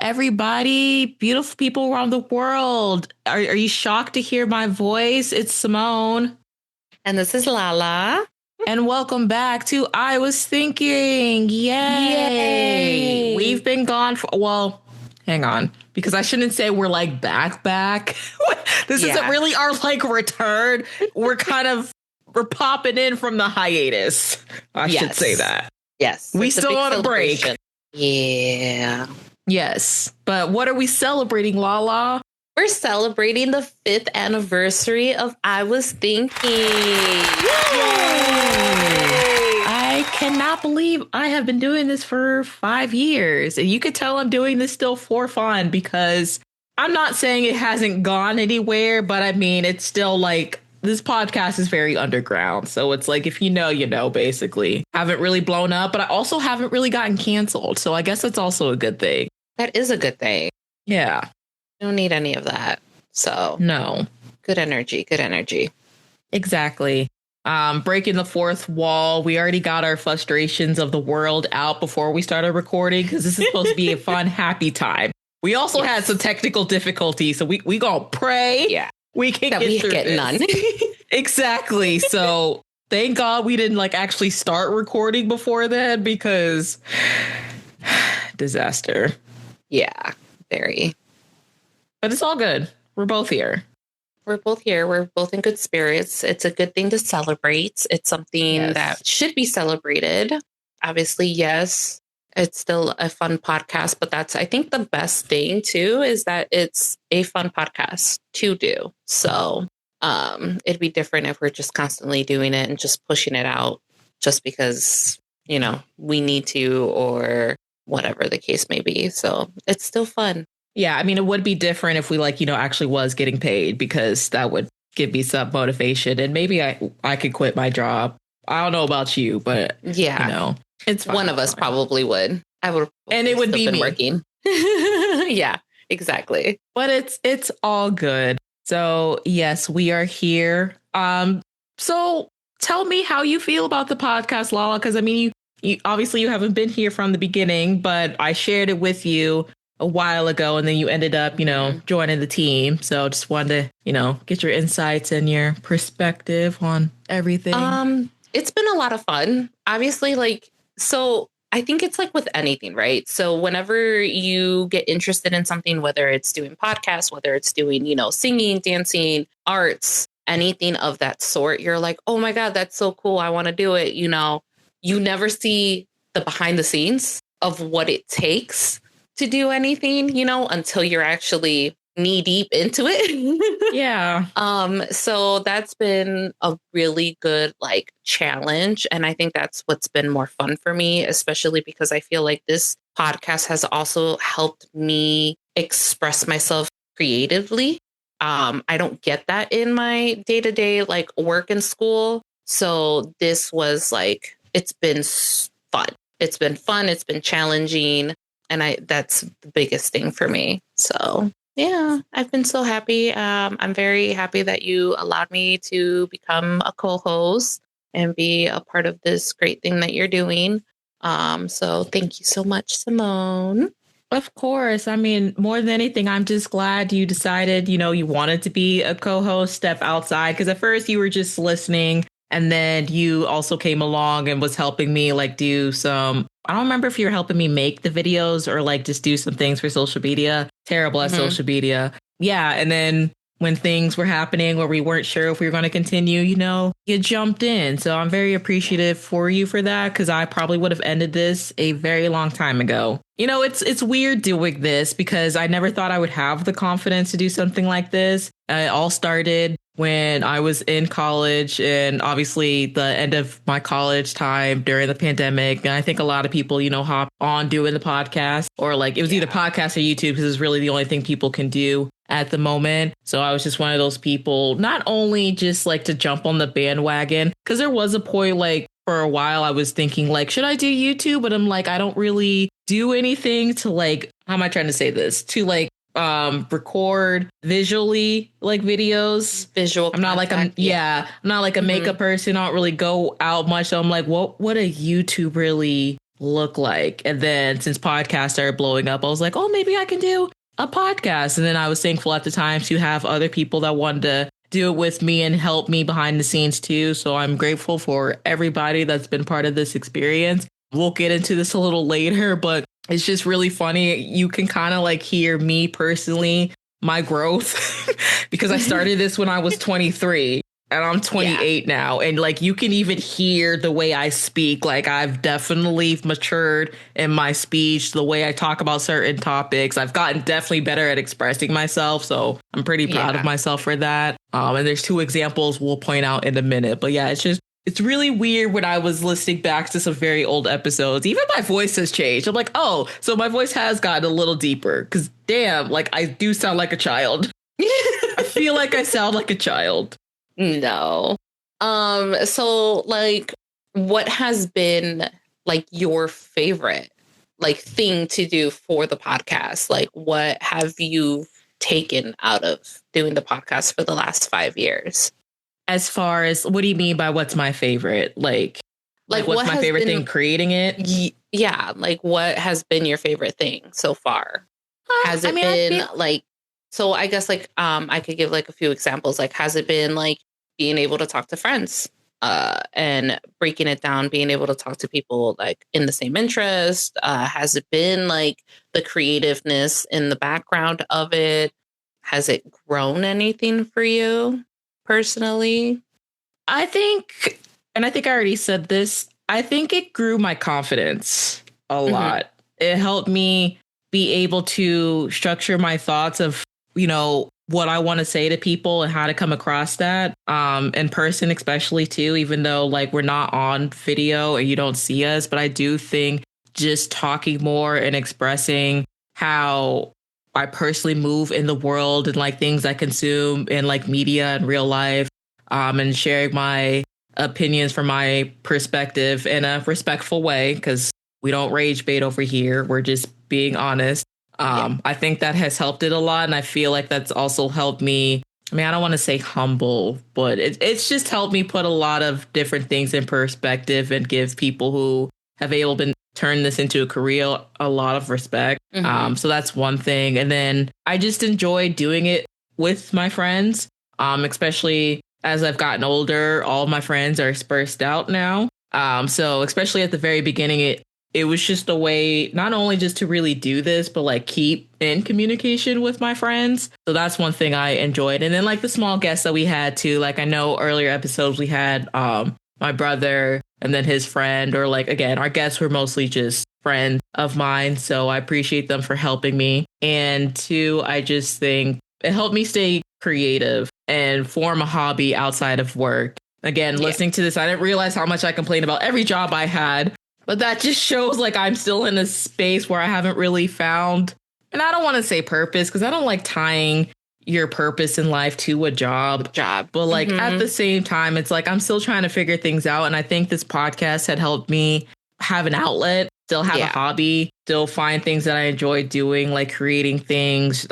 everybody, beautiful people around the world. Are you shocked to hear my voice? It's Simone. And this is Lala. And welcome back to I Was Thinking. Yay! We've been gone for, well, hang on, because I shouldn't say we're like back. This isn't really our like return. We're popping in from the hiatus. I should say that. Yes. We still on a break. Yeah. Yes. But what are we celebrating, Lala? We're celebrating the 5th anniversary of I Was Thinking. I cannot believe I have been doing this for 5 years. And you could tell I'm doing this still for fun because I'm not saying it hasn't gone anywhere, but I mean, it's still like this podcast is very underground. So it's like, if you know, basically. Haven't really blown up, but I also haven't really gotten canceled. So I guess that's also a good thing. That is a good thing. Yeah. Don't need any of that. So no. Good energy. Exactly. Breaking the fourth wall. We already got our frustrations of the world out before we started recording because this is supposed to be a fun, happy time. We also had some technical difficulties, so we gonna pray. Yeah. We can get none. Exactly. So thank God we didn't like actually start recording before then because disaster. Yeah, very. But it's all good. We're both here. We're both here. We're both in good spirits. It's a good thing to celebrate. It's something that should be celebrated. Obviously, yes, it's still a fun podcast, but that's, I think, the best thing too, is that it's a fun podcast to do. So it'd be different if we're just constantly doing it and just pushing it out just because, we need to or whatever the case may be. So it's still fun. Yeah, I mean, it would be different if we actually was getting paid because that would give me some motivation and maybe I could quit my job. I don't know about you, but it's fine. One of us probably would. I would, and it would be me working. Yeah, exactly. But it's all good. So yes, we are here. So tell me how you feel about the podcast, Lala, because I mean, you obviously you haven't been here from the beginning, but I shared it with you a while ago, and then you ended up, joining the team. So just wanted to, get your insights and your perspective on everything. It's been a lot of fun. Obviously, so I think it's like with anything, right? So whenever you get interested in something, whether it's doing podcasts, whether it's doing, singing, dancing, arts, anything of that sort, you're like, oh my God, that's so cool. I want to do it. You never see the behind the scenes of what it takes to do anything, until you're actually knee deep into it. Yeah. So that's been a really good challenge. And I think that's what's been more fun for me, especially because I feel like this podcast has also helped me express myself creatively. I don't get that in my day-to-day work and school. So this was it's been fun. It's been fun. It's been challenging. And that's the biggest thing for me. So, yeah, I've been so happy. I'm very happy that you allowed me to become a co-host and be a part of this great thing that you're doing. So thank you so much, Simone. Of course. I mean, more than anything, I'm just glad you decided, you wanted to be a co-host, step outside, because at first you were just listening. And then you also came along and was helping me do some, I don't remember if you were helping me make the videos or just do some things for social media. Terrible at social media. Yeah. And then when things were happening where we weren't sure if we were going to continue, you jumped in. So I'm very appreciative for you for that, because I probably would have ended this a very long time ago. It's weird doing this because I never thought I would have the confidence to do something like this. It all started when I was in college, and obviously the end of my college time during the pandemic. And I think a lot of people, hop on doing the podcast, or it was either podcast or YouTube, because it's really the only thing people can do at the moment. So I was just one of those people, not only just to jump on the bandwagon, because there was a point for a while I was thinking should I do YouTube? But I'm I don't really do anything to how am I trying to say this? To record visually videos. Visual. I'm not I'm not a makeup person. I don't really go out much. So I'm what would a YouTube really look like? And then since podcasts started blowing up, I was like, oh, maybe I can do a podcast. And then I was thankful at the time to have other people that wanted to do it with me and help me behind the scenes too. So I'm grateful for everybody that's been part of this experience. We'll get into this a little later, but it's just really funny. You can kind of like hear me personally, my growth, because I started this when I was 23 and I'm 28 now. And like, you can even hear the way I speak. Like, I've definitely matured in my speech, the way I talk about certain topics. I've gotten definitely better at expressing myself. So I'm pretty proud of myself for that. And there's 2 examples we'll point out in a minute. But yeah, it's really weird when I was listening back to some very old episodes. Even my voice has changed. I'm like, oh, so my voice has gotten a little deeper because damn, like I do sound like a child. I feel like I sound like a child. No. So like, what has been like your favorite like thing to do for the podcast? Like, what have you taken out of doing the podcast for the last 5 years? As far as, what do you mean by what's my favorite? Like what's my favorite thing creating it? Yeah. Like, what has been your favorite thing so far? Has it been like, so I guess like, I could give like a few examples. Like, has it been like being able to talk to friends, and breaking it down, being able to talk to people like in the same interest? Has it been like the creativeness in the background of it? Has it grown anything for you personally? I think, and I think I already said this, I think it grew my confidence a lot. It helped me be able to structure my thoughts of, you know, what I want to say to people and how to come across that in person, especially too, even though like we're not on video and you don't see us. But I do think just talking more and expressing how I personally move in the world and like things I consume in like media and real life, and sharing my opinions from my perspective in a respectful way, because we don't rage bait over here. We're just being honest. I think that has helped it a lot. And I feel like that's also helped me. I mean, I don't want to say humble, but it's just helped me put a lot of different things in perspective and give people who have been turn this into a career a lot of respect. So that's one thing. And then I just enjoy doing it with my friends, especially as I've gotten older. All of my friends are dispersed out now. So especially at the very beginning, it was just a way not only just to really do this, but like keep in communication with my friends. So that's one thing I enjoyed. And then like the small guests that we had too, like I know earlier episodes we had my brother and then his friend, or like, again, our guests were mostly just friends of mine. So I appreciate them for helping me. And 2, I just think it helped me stay creative and form a hobby outside of work. Again, listening to this, I didn't realize how much I complained about every job I had. But that just shows like I'm still in a space where I haven't really found, and I don't want to say purpose, because I don't like tying your purpose in life to a job. But like at the same time, it's like I'm still trying to figure things out. And I think this podcast had helped me have an outlet, still have a hobby, still find things that I enjoy doing, like creating things,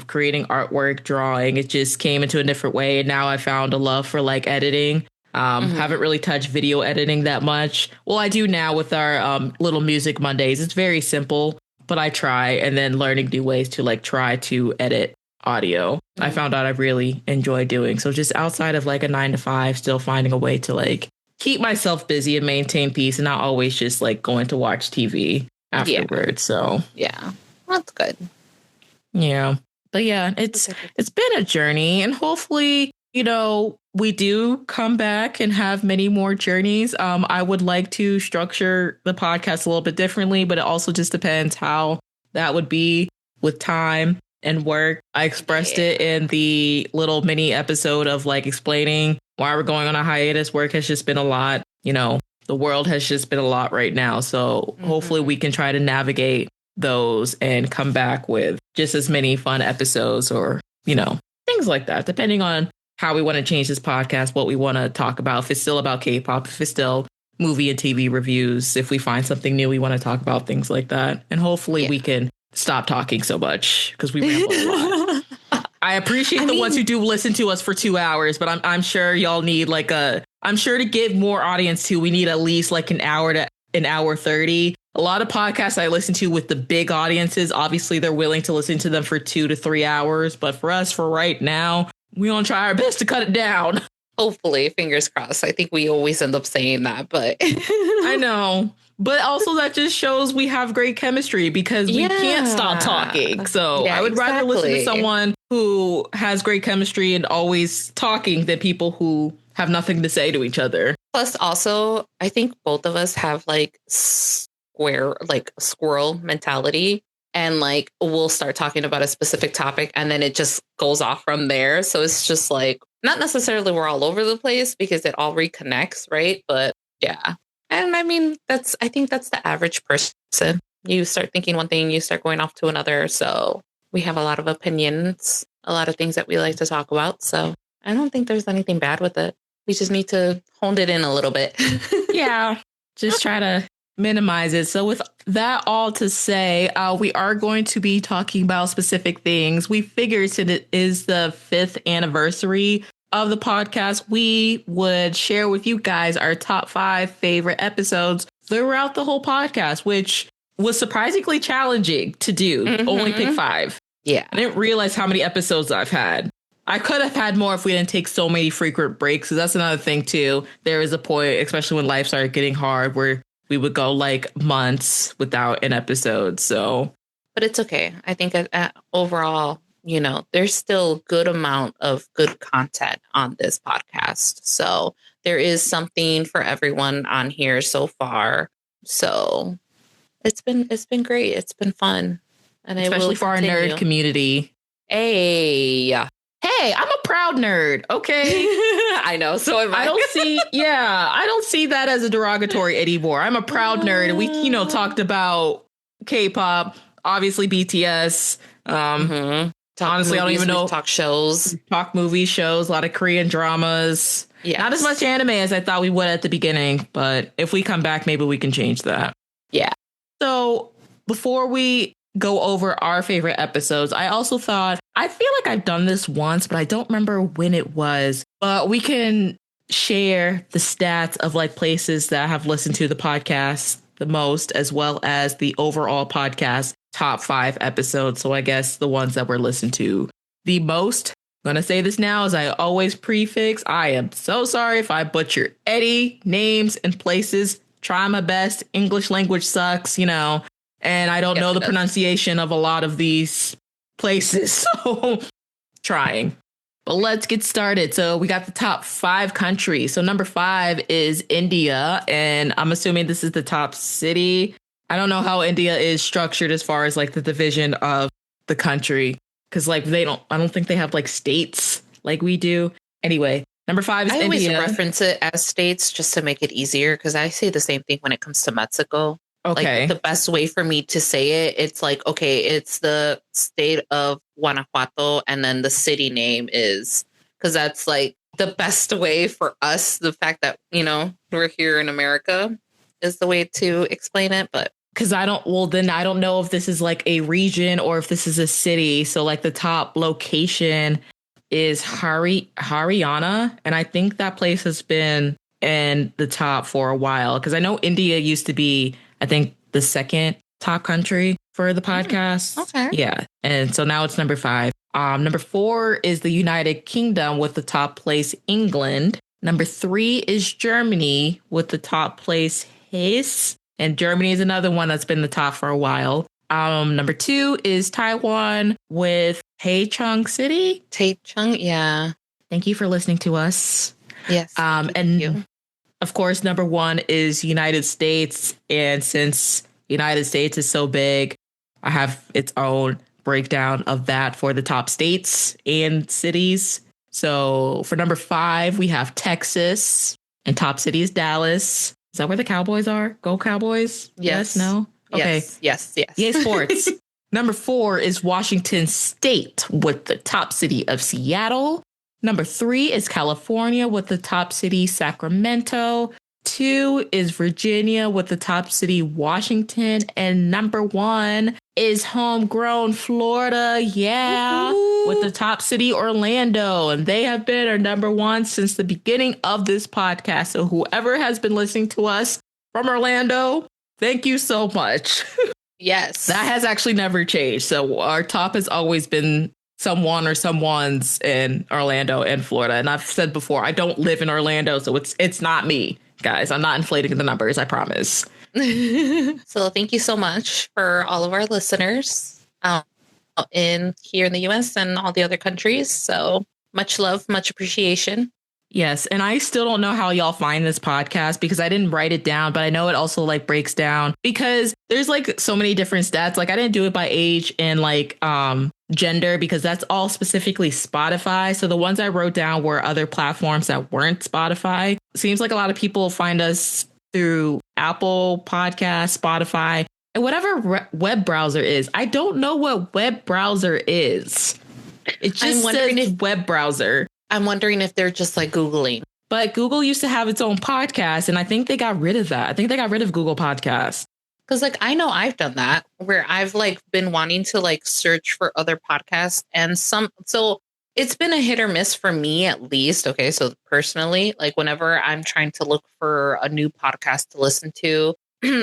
creating artwork, drawing. It just came into a different way. And now I found a love for like editing. Haven't really touched video editing that much. Well, I do now with our little music Mondays. It's very simple, but I try, and then learning new ways to like try to edit audio. I found out I really enjoy doing. So just outside of like a 9 to 5, still finding a way to like keep myself busy and maintain peace, and not always just like going to watch TV afterwards. So yeah, that's good. Yeah. But yeah, it's been a journey, and hopefully, you know, we do come back and have many more journeys. I would like to structure the podcast a little bit differently, but it also just depends how that would be with time and work. I expressed it in the little mini episode of like explaining why we're going on a hiatus. Work has just been a lot. You know, the world has just been a lot right now. So hopefully we can try to navigate those and come back with just as many fun episodes, or, you know, things like that, depending on how we want to change this podcast, what we want to talk about. If it's still about K-pop, if it's still movie and TV reviews, if we find something new, we want to talk about things like that. And hopefully we can stop talking so much, because we ramble a lot. I appreciate the ones who do listen to us for 2 hours, but I'm sure y'all need like I'm sure to give more audience to, we need at least like an hour to an hour 30. a lot of podcasts I listen to with the big audiences, obviously they're willing to listen to them for 2 to 3 hours. But for us, for right now, we gonna try our best to cut it down. Hopefully, fingers crossed. I think we always end up saying that, but I know. But also that just shows we have great chemistry because we can't stop talking. So I would rather listen to someone who has great chemistry and always talking than people who have nothing to say to each other. Plus, also, I think both of us have like squirrel mentality. And like we'll start talking about a specific topic and then it just goes off from there. So it's just like not necessarily we're all over the place because it all reconnects, right? But yeah. And I mean, I think that's the average person. You start thinking one thing, you start going off to another. So we have a lot of opinions, a lot of things that we like to talk about. So I don't think there's anything bad with it. We just need to hone it in a little bit. Yeah. Just try to minimize it. So with that all to say, we are going to be talking about specific things. We figured since it is the 5th anniversary of the podcast, we would share with you guys our top 5 favorite episodes throughout the whole podcast, which was surprisingly challenging to do. Only pick 5. Yeah. I didn't realize how many episodes I've had. I could have had more if we didn't take so many frequent breaks. So that's another thing, too. There is a point, especially when life started getting hard, where we would go like months without an episode. So, but it's OK. I think overall, you know, there's still a good amount of good content on this podcast. So there is something for everyone on here so far. So it's been great. It's been fun. And especially for our nerd community. Hey, I'm a proud nerd. OK, I know. So I don't see that as a derogatory anymore. I'm a proud nerd. And we, talked about K-pop, obviously BTS. Honestly, I don't even know. Talk shows, talk movie shows, a lot of Korean dramas. Yeah, not as much anime as I thought we would at the beginning. But if we come back, maybe we can change that. Yeah. So before we go over our favorite episodes, I also thought, I feel like I've done this once, but I don't remember when it was. But we can share the stats of like places that have listened to the podcast the most, as well as the overall podcast top 5 episodes. So I guess the ones that were listened to the most. I'm going to say this now, as I always prefix. I am so sorry if I butcher any names and places. Try my best. English language sucks, and I don't know the pronunciation of a lot of these places. So trying. But let's get started. So we got the top 5 countries. So number 5 is India. And I'm assuming this is the top city. I don't know how India is structured as far as like the division of the country. Because like I don't think they have like states like we do. Anyway, number 5 is India. I always reference it as states just to make it easier. Because I say the same thing when it comes to Mexico. Okay. Like the best way for me to say it, it's like, okay, it's the state of Guanajuato. And then the city name is, because that's like the best way for us. The fact that, we're here in America is the way to explain it. But because I don't know if this is like a region or if this is a city. So like the top location is Haryana. And I think that place has been in the top for a while, because I know India used to be, I think, the second top country for the podcast. Okay. Yeah. And so now it's number 5. Number 4 is the United Kingdom with the top place, England. Number 3 is Germany with the top place, Hesse. And Germany is another one that's been the top for a while. Number 2 is Taiwan with Taichung City. Taichung, yeah. Thank you for listening to us. Yes. Thank you. Of course, number 1 is United States. And since United States is so big, I have its own breakdown of that for the top states and cities. So for number 5, we have Texas, and top city is Dallas. Is that where the Cowboys are? Go Cowboys? Yes. No? Okay. Yes. EA Sports. Number 4 is Washington State with the top city of Seattle. Number 3 is California with the top city, Sacramento. 2 is Virginia with the top city, Washington. And number 1 is homegrown Florida. Yeah. Woo-hoo. With the top city, Orlando. And they have been our number 1 since the beginning of this podcast. So whoever has been listening to us from Orlando Thank you so much. Yes. That has actually never changed. So our top has always been someone or someone's in Orlando and Florida. And I've said before, I don't live in Orlando, so it's not me, guys. I'm not inflating the numbers, I promise. So thank you so much for all of our listeners in here in the US and all the other countries. So much love, much appreciation. Yes. And I still don't know how y'all find this podcast because I didn't write it down, but I know it also like breaks down because there's like so many different stats. Like I didn't do it by age and like gender because that's all specifically Spotify. So the ones I wrote down were other platforms that weren't Spotify. Seems like a lot of people find us through Apple Podcasts, Spotify, and whatever web browser is. I don't know what web browser is. It just says web browser. I'm wondering if they're just like Googling. But Google used to have its own podcast, and I think they got rid of that. I think they got rid of Google Podcasts. Because like I know I've done that where I've like been wanting to like search for other podcasts and so it's been a hit or miss for me at least. Okay. So personally, like whenever I'm trying to look for a new podcast to listen to,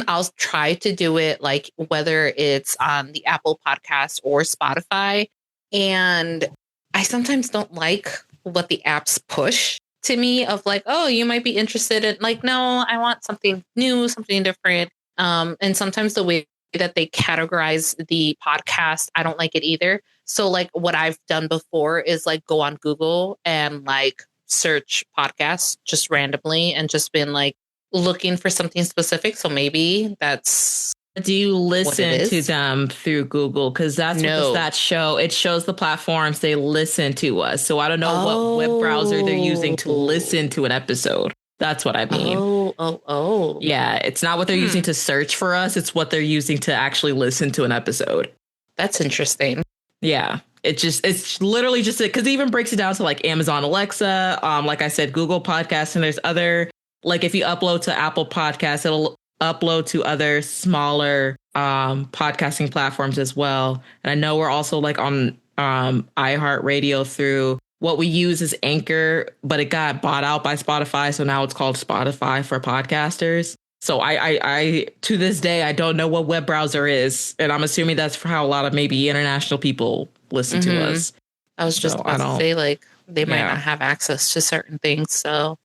I'll try to do it like whether it's on the Apple Podcast or Spotify. And I sometimes don't like what the apps push to me of like, oh, you might be interested in like, no, I want something new, something different. And sometimes the way that they categorize the podcast, I don't like it either. So like what I've done before is like go on Google and like search podcasts just randomly and just been like looking for something specific. So maybe that's. Do you listen to them through Google? Because that's what the stats show. It shows the platforms they listen to us. So I don't know what web browser they're using to listen to an episode. That's what I mean. Oh. Yeah, it's not what they're using to search for us. It's what they're using to actually listen to an episode. That's interesting. Yeah, it's literally just it because it even breaks it down to like Amazon Alexa. Like I said, Google Podcasts, and there's other like if you upload to Apple Podcasts, it'll upload to other smaller podcasting platforms as well. And I know we're also like on iHeartRadio through what we use is Anchor, but it got bought out by Spotify. So now it's called Spotify for podcasters. So I to this day, I don't know what web browser is. And I'm assuming that's for how a lot of maybe international people listen to us. I was just about to say like they might not have access to certain things. So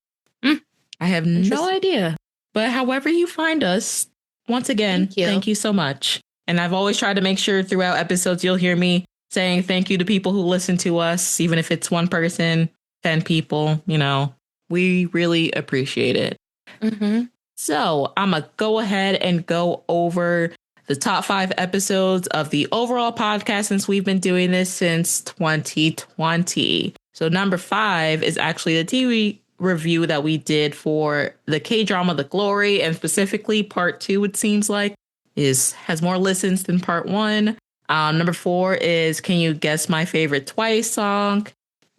I have no idea. But however you find us, once again, thank you so much. And I've always tried to make sure throughout episodes, you'll hear me saying thank you to people who listen to us, even if it's one person, 10 people, you know, we really appreciate it. So I'm going to go ahead and go over the top 5 episodes of the overall podcast since we've been doing this since 2020. So number 5 is actually the TV review that we did for the K-drama The Glory, and specifically part 2, it seems like, has more listens than part 1. Number 4 is Can You Guess My Favorite Twice song?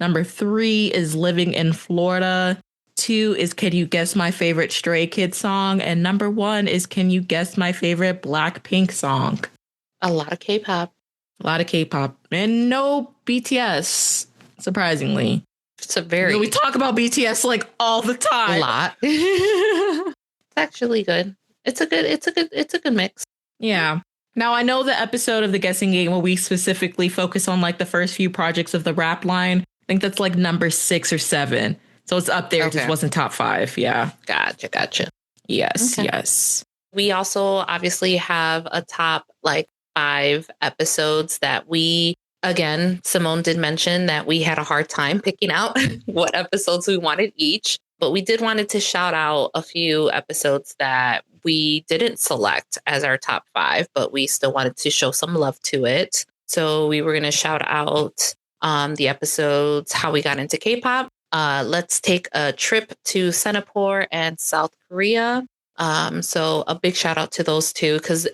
Number 3 is Living in Florida. 2 is Can You Guess My Favorite Stray Kids song? And number 1 is Can You Guess My Favorite Blackpink song? A lot of K-pop. A lot of K-pop. And no BTS, surprisingly. It's a very... we talk about BTS like all the time. A lot. It's actually good. It's a good mix. Yeah. Now, I know the episode of the guessing game where we specifically focus on like the first few projects of the rap line. I think that's like number 6 or 7. So it's up there. Okay. It just wasn't top 5. Yeah. Gotcha. Yes. Okay. Yes. We also obviously have a top like 5 episodes that we, again, Simone did mention that we had a hard time picking out what episodes we wanted each. But we did wanted to shout out a few episodes that we didn't select as our top 5, but we still wanted to show some love to it. So we were going to shout out the episodes How We Got Into K-Pop, Let's Take a Trip to Singapore and South Korea. So a big shout out to those two because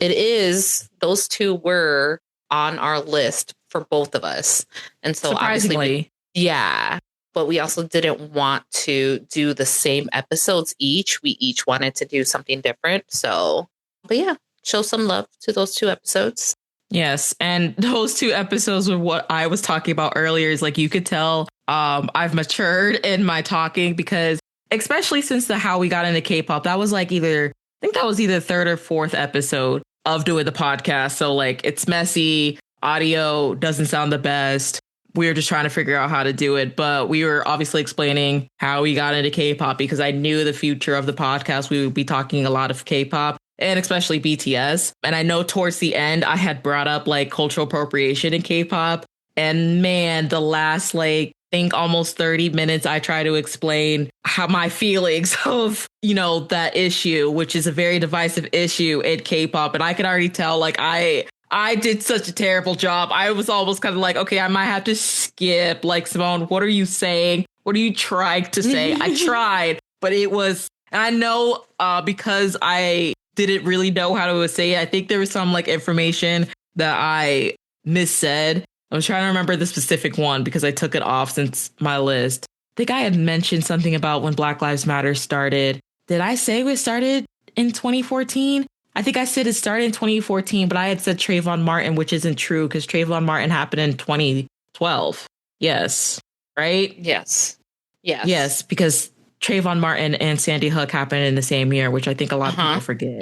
those two were on our list for both of us. And so surprisingly, yeah. But we also didn't want to do the same episodes each. We each wanted to do something different. So, but yeah, show some love to those 2 episodes. Yes. And those 2 episodes were what I was talking about earlier is like, you could tell I've matured in my talking because especially since the How We Got Into K-Pop, that was like either think that was either third or fourth episode of doing the podcast. So like it's messy. Audio doesn't sound the best. We were just trying to figure out how to do it. But we were obviously explaining how we got into K-pop because I knew the future of the podcast. We would be talking a lot of K-pop and especially BTS. And I know towards the end, I had brought up like cultural appropriation in K-pop. And man, the last like, I think almost 30 minutes, I try to explain how my feelings of, that issue, which is a very divisive issue in K-pop. And I could already tell like I did such a terrible job. I was almost kind of like, okay, I might have to skip. Like, Simone, what are you saying? What are you trying to say? I tried, but it was, and I know because I didn't really know how to say it. I think there was some like information that I missaid. I was trying to remember the specific one because I took it off since my list. I think I had mentioned something about when Black Lives Matter started. Did I say we started in 2014? I think I said it started in 2014, but I had said Trayvon Martin, which isn't true because Trayvon Martin happened in 2012. Yes. Right? Yes. Yes, because Trayvon Martin and Sandy Hook happened in the same year, which I think a lot of people forget.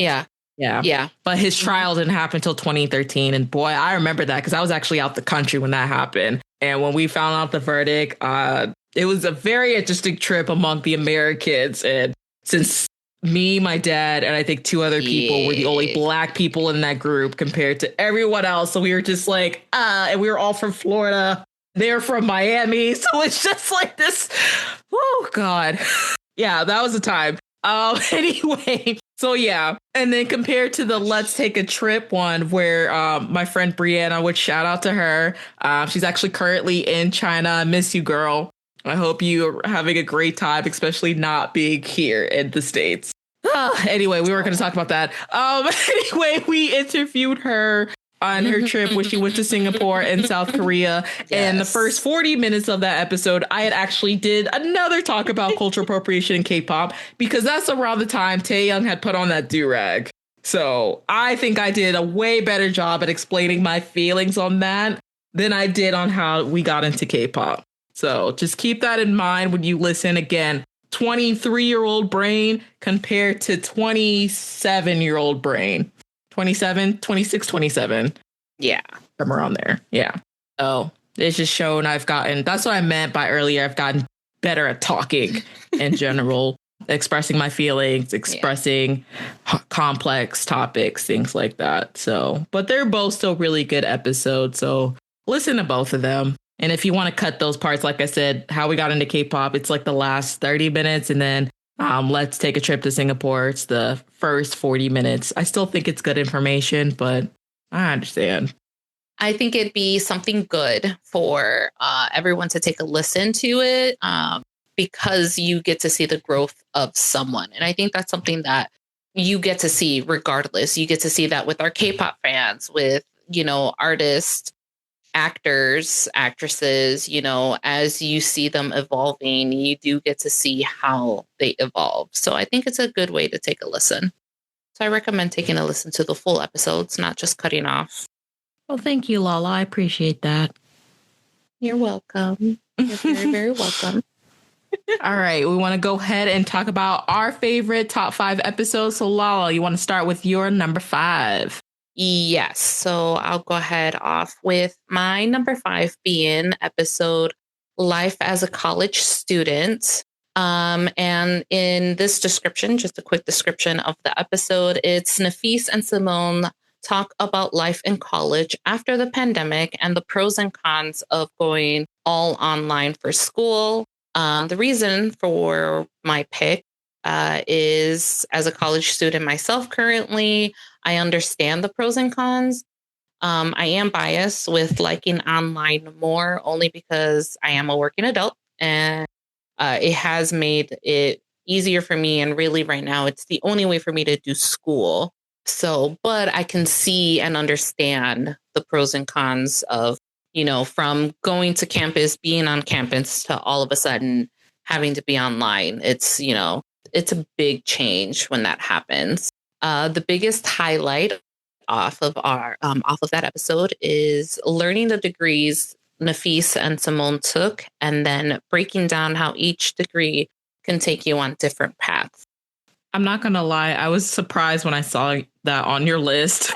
Yeah. But his trial didn't happen until 2013. And boy, I remember that because I was actually out the country when that happened. And when we found out the verdict, it was a very interesting trip among the Americans. And since me, my dad, and I think two other people were the only Black people in that group compared to everyone else. So we were just like, and we were all from Florida. They're from Miami. So it's just like this. Oh, God. Yeah, that was the time. Anyway, so yeah. And then compared to the Let's Take a Trip one where my friend Brianna, which shout out to her. She's actually currently in China. I miss you, girl. I hope you're having a great time, especially not being here in the States. Anyway, we weren't going to talk about that. Anyway, we interviewed her on her trip when she went to Singapore and South Korea. Yes. And the first 40 minutes of that episode, I had actually did another talk about cultural appropriation in K-pop because that's around the time Taehyung had put on that do-rag. So I think I did a way better job at explaining my feelings on that than I did on how we got into K-pop. So just keep that in mind when you listen. Again, 23-year-old brain compared to 27-year-old brain. 27, 26, 27. Yeah. Somewhere around there. Yeah. Oh, it's just shown that's what I meant by earlier. I've gotten better at talking in general, expressing my feelings, expressing complex topics, things like that. So, but they're both still really good episodes. So listen to both of them. And if you want to cut those parts, like I said, how we got into K-pop, it's like the last 30 minutes. And then Let's Take a Trip to Singapore. It's the first 40 minutes. I still think it's good information, but I understand. I think it'd be something good for everyone to take a listen to it because you get to see the growth of someone. And I think that's something that you get to see regardless. You get to see that with our K-pop fans, with, artists, actors, actresses, as you see them evolving, you do get to see how they evolve. So I think it's a good way to take a listen. So I recommend taking a listen to the full episodes, not just cutting off. Well, thank you, Lala. I appreciate that. You're welcome. You're very, very welcome. All right. We want to go ahead and talk about our favorite top 5 episodes. So Lala, you want to start with your number 5? Yes. So I'll go ahead off with my number 5 being episode Life as a College Student. And in this description, just a quick description of the episode, it's Nafis and Simone talk about life in college after the pandemic and the pros and cons of going all online for school. The reason for my pick is as a college student myself currently, I understand the pros and cons. I am biased with liking online more only because I am a working adult and it has made it easier for me. And really right now, it's the only way for me to do school. So, but I can see and understand the pros and cons of, from going to campus, being on campus to all of a sudden having to be online. It's, it's a big change when that happens. The biggest highlight off of that episode is learning the degrees Nafis and Simone took, and then breaking down how each degree can take you on different paths. I'm not going to lie. I was surprised when I saw that on your list.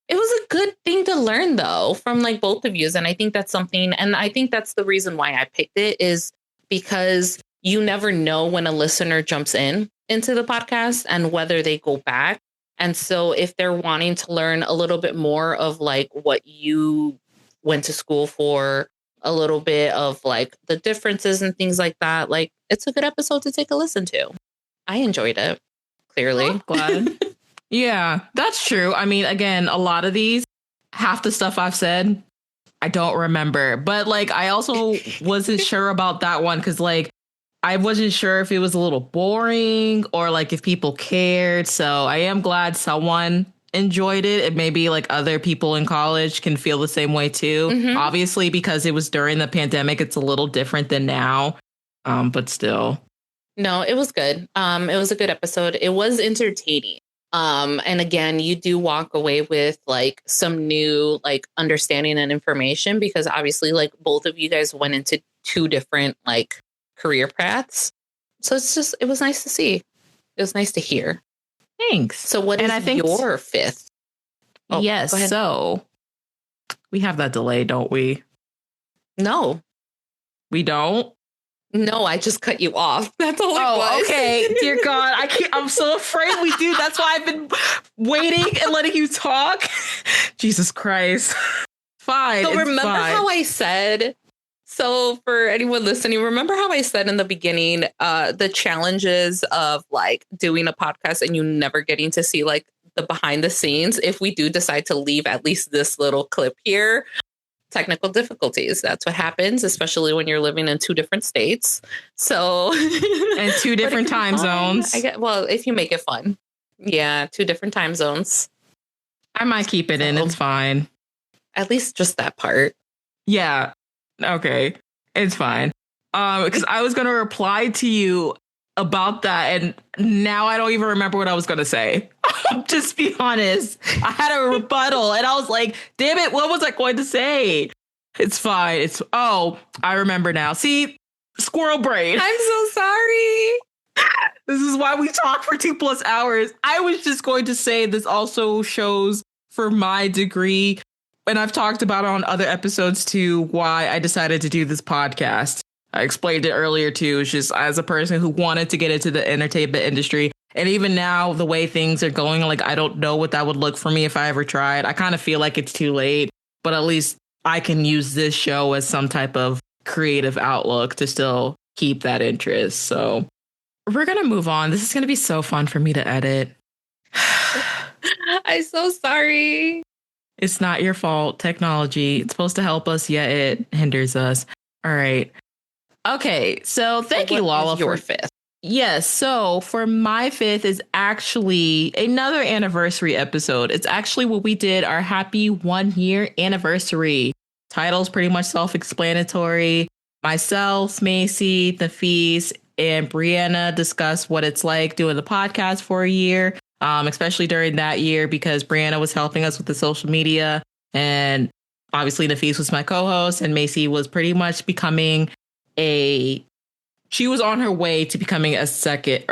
It was a good thing to learn, though, from like both of yous. And I think that's something, and I think that's the reason why I picked it, is because you never know when a listener jumps into the podcast and whether they go back. And so if they're wanting to learn a little bit more of like what you went to school for, a little bit of like the differences and things like that, like it's a good episode to take a listen to. I enjoyed it, clearly. Oh, glad. Yeah, that's true. I mean, again, a lot of these, half the stuff I've said, I don't remember. But like, I also wasn't sure about that one because like, I wasn't sure if it was a little boring or like if people cared. So I am glad someone enjoyed it. And maybe like other people in college can feel the same way too. Mm-hmm. Obviously, because it was during the pandemic, it's a little different than now. But still. No, it was good. It was a good episode. It was entertaining. And again, you do walk away with like some new like understanding and information because obviously like both of you guys went into two different like career paths. So it was nice to see. It was nice to hear. Thanks. So what is your fifth? Oh, yes. So we have that delay, don't we? No, we don't. No, I just cut you off. That's all it was. Okay. Dear God, I'm so afraid we do. That's why I've been waiting and letting you talk. Jesus Christ. Fine. So remember how I said, so for anyone listening, remember how I said in the beginning, the challenges of like doing a podcast and you never getting to see like the behind the scenes. If we do decide to leave at least this little clip here, technical difficulties. That's what happens, especially when you're living in two different states. So and two different time zones. Well, if you make it fun. Yeah, two different time zones. I might keep it in. It's fine. At least just that part. Yeah. Okay. It's fine. Because I was going to reply to you about that. And now I don't even remember what I was going to say. Just be honest. I had a rebuttal and I was like, damn it. What was I going to say? It's fine. I remember now. See, squirrel brain. I'm so sorry. This is why we talk for 2+ hours. I was just going to say this also shows for my degree. And I've talked about it on other episodes too, why I decided to do this podcast. I explained it earlier too. It's just as a person who wanted to get into the entertainment industry. And even now, the way things are going, like, I don't know what that would look for me if I ever tried. I kind of feel like it's too late, but at least I can use this show as some type of creative outlook to still keep that interest. So we're going to move on. This is going to be so fun for me to edit. I'm so sorry. It's not your fault. Technology. It's supposed to help us, yet it hinders us. All right. Okay. So thank you, Lala, for your fifth. Yes. So for my fifth is actually another anniversary episode. It's actually what we did, our happy 1-year anniversary. Title's pretty much self-explanatory. Myself, Macy, Nafis, and Brianna discuss what it's like doing the podcast for a year, especially during that year because Brianna was helping us with the social media. And obviously Nafis was my co-host and Macy was pretty much becoming she was on her way to becoming a second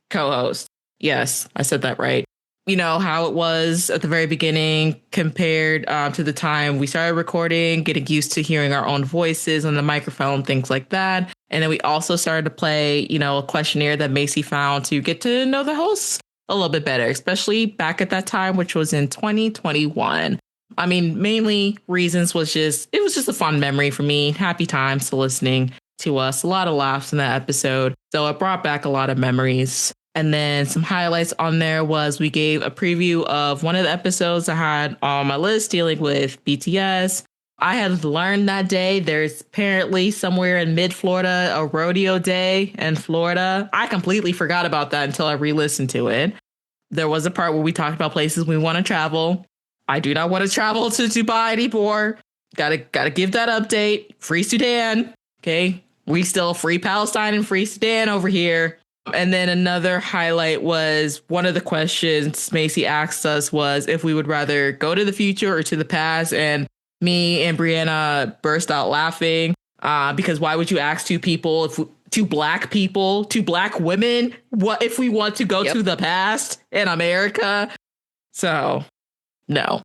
co-host. Yes, I said that right. You know, how it was at the very beginning compared to the time we started recording, getting used to hearing our own voices on the microphone, things like that. And then we also started to play, a questionnaire that Macy found to get to know the hosts a little bit better, especially back at that time, which was in 2021. I mean, mainly reasons it was just a fun memory for me. Happy times to listening to us. A lot of laughs in that episode. So it brought back a lot of memories. And then some highlights on there was we gave a preview of one of the episodes I had on my list dealing with BTS. I had learned that day there's apparently somewhere in mid-Florida a rodeo day in Florida. I completely forgot about that until I re-listened to it. There was a part where we talked about places we want to travel. I do not want to travel to Dubai anymore. Gotta give that update. Free Sudan. Okay. We still free Palestine and free Sudan over here. And then another highlight was one of the questions Macy asked us was if we would rather go to the future or to the past. And me and Brianna burst out laughing. Because why would you ask two black people, two black women, what if we want to go to the past in America? So, no.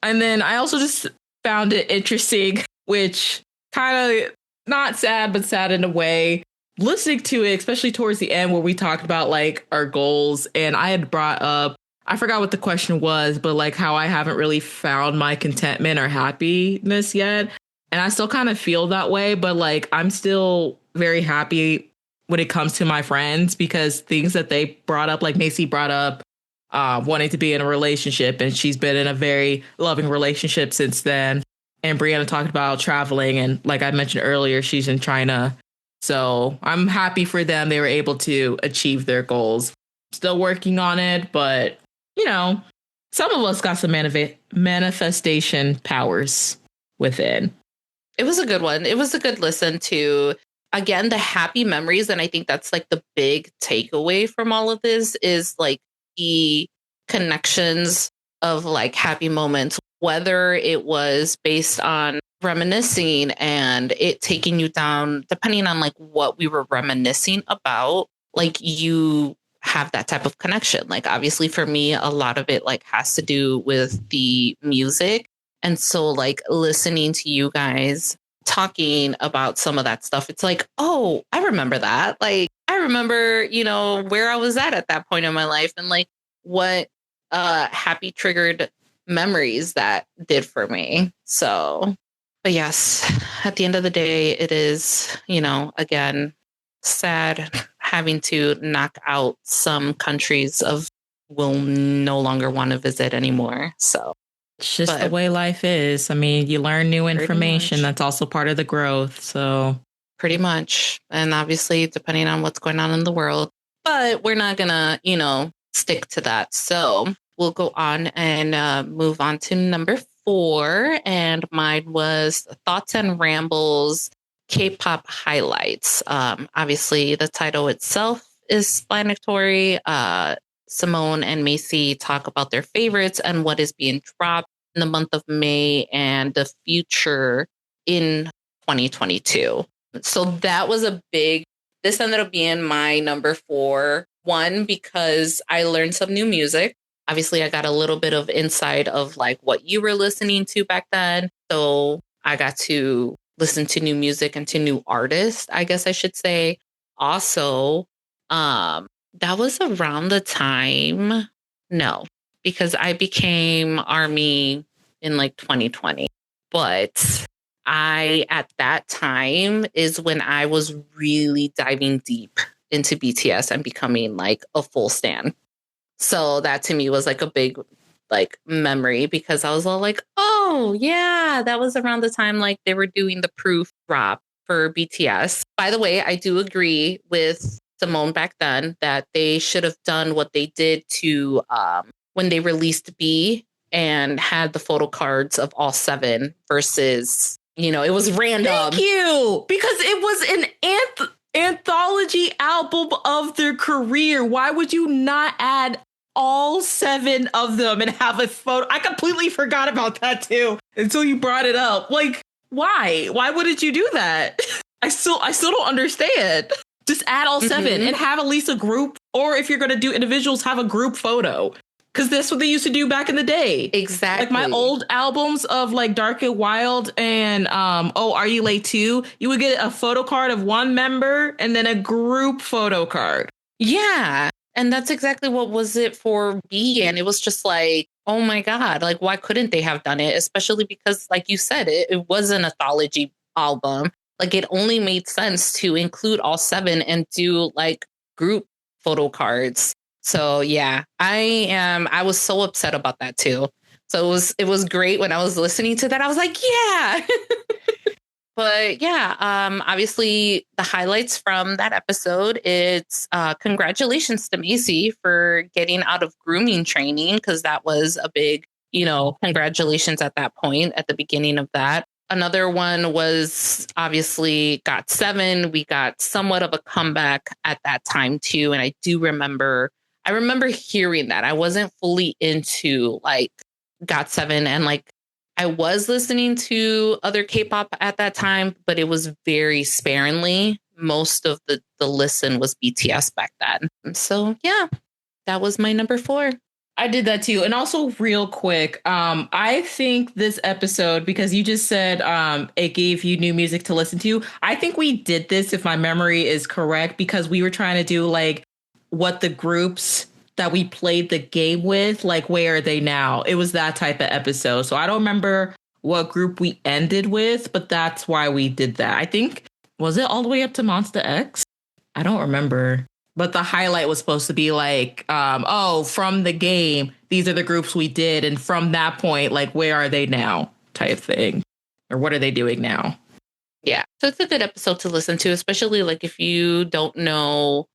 And then I also just found it interesting, which kind of not sad, but sad in a way. Listening to it, especially towards the end where we talked about like our goals, and I had brought up, I forgot what the question was, but like how I haven't really found my contentment or happiness yet. And I still kind of feel that way, but like I'm still very happy when it comes to my friends because things that they brought up, like Macy brought up, wanting to be in a relationship, and she's been in a very loving relationship since then. And Brianna talked about traveling, and like I mentioned earlier, she's in China. So I'm happy for them. They were able to achieve their goals. Still working on it, but you know, some of us got some manifestation powers within. It was a good one. It was a good listen to, again, the happy memories. And I think that's like the big takeaway from all of this is like the connections of like happy moments, whether it was based on reminiscing and it taking you down, depending on like what we were reminiscing about, like you have that type of connection. Like obviously for me, a lot of it like has to do with the music. And so like listening to you guys talking about some of that stuff, it's like, oh, I remember that. Like I remember, you know, where I was at that point in my life and like what happy triggered memories that did for me. So, but yes, at the end of the day, it is, you know, again, sad having to knock out some countries of we'll no longer want to visit anymore. So it's just the way life is. I mean, you learn new information. That's also part of the growth. So pretty much. And obviously, depending on what's going on in the world, but we're not going to, you know, stick to that. So we'll go on and move on to number 4. And mine was Thoughts and Rambles, K-pop highlights. Obviously, the title itself is explanatory. Simone and Macy talk about their favorites and what is being dropped in the month of May and the future in 2022. So that was this ended up being my number 4. One, because I learned some new music. Obviously, I got a little bit of insight of like what you were listening to back then. So I got to listen to new music and to new artists, I guess I should say. Also, that was around the time, no, because I became ARMY in like 2020. But at that time is when I was really diving deep into BTS and becoming like a full stan. So that to me was like a big like memory because I was all like, oh yeah, that was around the time like they were doing the Proof drop for BTS. By the way, I do agree with Simone back then that they should have done what they did to when they released B and had the photo cards of all 7 versus, you know, it was random. Thank you. Because it was an anthology album of their career. Why would you not add all 7 of them and have a photo? I completely forgot about that too until you brought it up. Like, why? Why wouldn't you do that? I still don't understand. Just add all 7 and have at least a group, or if you're going to do individuals, have a group photo. Because that's what they used to do back in the day. Exactly. Like my old albums of like Dark and Wild and Are You Late Too? You would get a photo card of one member and then a group photo card. Yeah. And that's exactly what was it for B. And it was just like, oh my God, like why couldn't they have done it? Especially because, like you said, it was an anthology album. Like it only made sense to include all 7 and do like group photo cards. So yeah, I was so upset about that too. So it was great when I was listening to that. I was like, yeah. But yeah, obviously the highlights from that episode, it's congratulations to Macy for getting out of grooming training, because that was a big, you know, congratulations at that point at the beginning of that. Another one was obviously GOT7. We got somewhat of a comeback at that time too. And I remember hearing that. I wasn't fully into like GOT7 and like I was listening to other K-pop at that time, but it was very sparingly. Most of the listen was BTS back then. So yeah, that was my number 4. I did that too. And also real quick, I think this episode, because you just said it gave you new music to listen to. I think we did this, if my memory is correct, because we were trying to do like what the groups that we played the game with, like where are they now? It was that type of episode. So I don't remember what group we ended with, but that's why we did that. I think, was it all the way up to Monster X? I don't remember. But the highlight was supposed to be like, from the game, these are the groups we did. And from that point, like, where are they now type thing? Or what are they doing now? Yeah. So it's a good episode to listen to, especially like if you don't know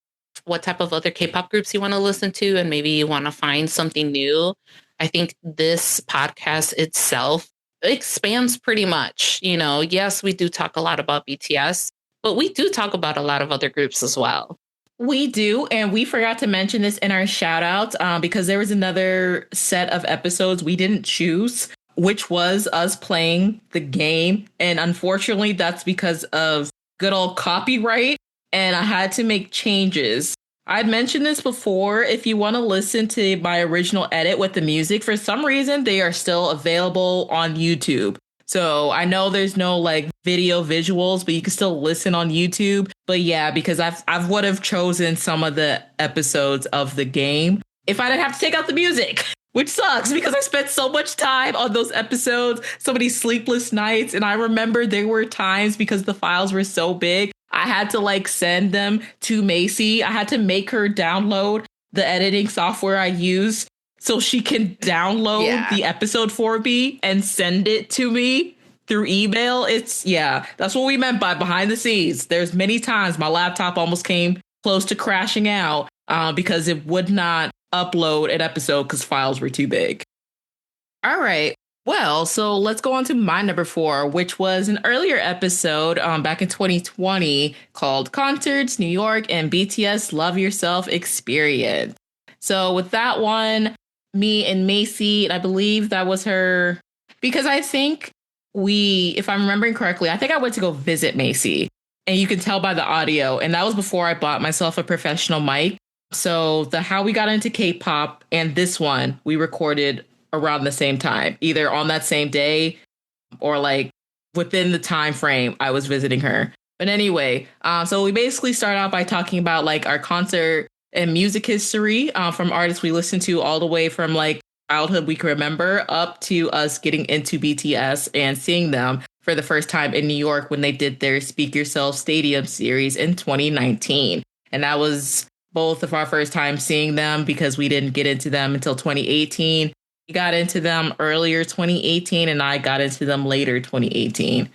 what type of other K-pop groups you want to listen to and maybe you want to find something new. I think this podcast itself expands pretty much. You know, yes, we do talk a lot about BTS, but we do talk about a lot of other groups as well. We do. And we forgot to mention this in our shout outs because there was another set of episodes we didn't choose, which was us playing the game. And unfortunately, that's because of good old copyright. And I had to make changes. I'd mentioned this before. If you want to listen to my original edit with the music, for some reason, they are still available on YouTube. So I know there's no like video visuals, but you can still listen on YouTube. But yeah, because I would have chosen some of the episodes of the game if I didn't have to take out the music, which sucks because I spent so much time on those episodes, so many sleepless nights. And I remember there were times because the files were so big, I had to like send them to Macy. I had to make her download the editing software I use so she can download the episode for me and send it to me through email. That's what we meant by behind the scenes. There's many times my laptop almost came close to crashing out because it would not upload an episode because files were too big. All right. Well, so let's go on to my number 4, which was an earlier episode back in 2020 called Concerts, New York, and BTS Love Yourself Experience. So with that one, me and Macy, and I believe that was her, because I think if I'm remembering correctly, I think I went to go visit Macy, and you can tell by the audio. And that was before I bought myself a professional mic. So the How We Got Into K-Pop and this one, we recorded around the same time, either on that same day or like within the time frame I was visiting her. But anyway, so we basically start out by talking about like our concert and music history from artists we listened to all the way from like childhood we can remember up to us getting into BTS and seeing them for the first time in New York when they did their Speak Yourself Stadium series in 2019. And that was both of our first time seeing them because we didn't get into them until 2018. You got into them earlier 2018 and I got into them later 2018.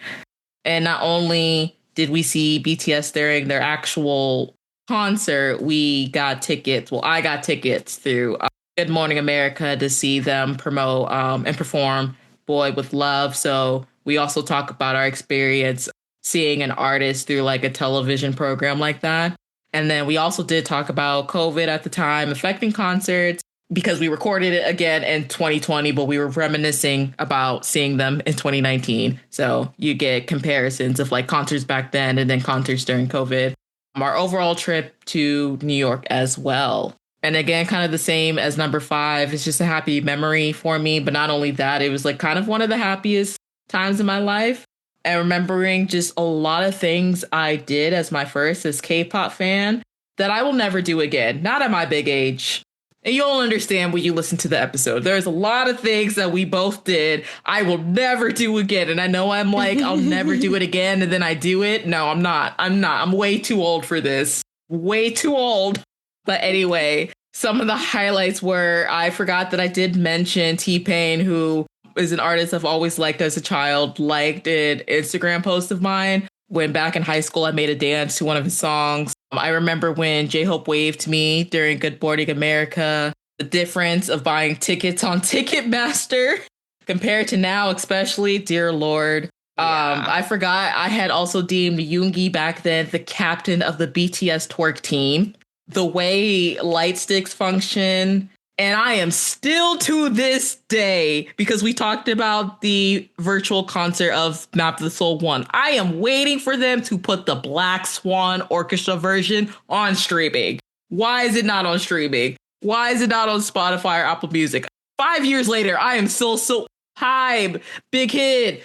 And not only did we see BTS during their actual concert, we got tickets. Well, I got tickets through Good Morning America to see them promote and perform Boy with Love. So we also talk about our experience seeing an artist through like a television program like that. And then we also did talk about COVID at the time affecting concerts because we recorded it again in 2020, but we were reminiscing about seeing them in 2019. So you get comparisons of like concerts back then and then concerts during COVID. Our overall trip to New York as well. And again, kind of the same as number 5. It's just a happy memory for me. But not only that, it was like kind of one of the happiest times in my life. And remembering just a lot of things I did as my first as K-pop fan that I will never do again. Not at my big age. And you'll understand when you listen to the episode. There's a lot of things that we both did I will never do again. And I know I'm like, I'll never do it again. And then I do it. No, I'm not. I'm way too old for this. Way too old. But anyway, some of the highlights were I forgot that I did mention T-Pain, who is an artist I've always liked as a child, liked an Instagram post of mine. When back in high school, I made a dance to one of his songs. I remember when J-Hope waved me during Good Morning America, the difference of buying tickets on Ticketmaster compared to now, especially, dear Lord. Yeah. I forgot I had also deemed Yoongi back then the captain of the BTS twerk team. The way light sticks function And I am still to this day, because we talked about the virtual concert of Map of the Soul 1. I am waiting for them to put the Black Swan Orchestra version on streaming. Why is it not on streaming? Why is it not on Spotify or Apple Music? 5 years later, I am still so hype. Big hit.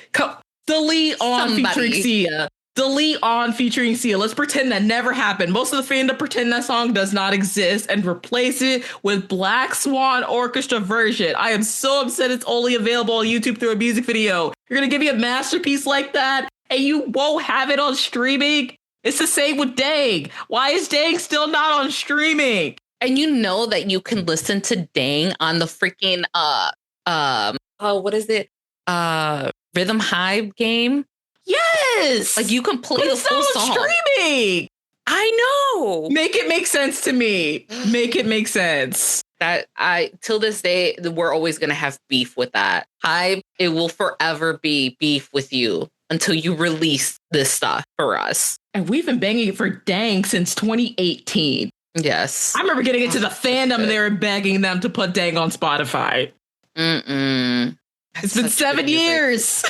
Delete on featuring Sia. Delete on featuring Sia. Let's pretend that never happened. Most of the fandom pretend that song does not exist and replace it with Black Swan Orchestra version. I am so upset it's only available on YouTube through a music video. You're going to give me a masterpiece like that and you won't have it on streaming? It's the same with Dang. Why is Dang still not on streaming? And you know that you can listen to Dang on the freaking what is it? Rhythm Hive game. Yes, like you can play the full song. Streaming. I know. Make it make sense to me. Make it make sense. That till this day, we're always gonna have beef with that. Hive, it will forever be beef with you until you release this stuff for us. And we've been banging it for Dang since 2018. Yes, I remember getting into the fandom and they were begging them to put Dang on Spotify. It's been 7 years.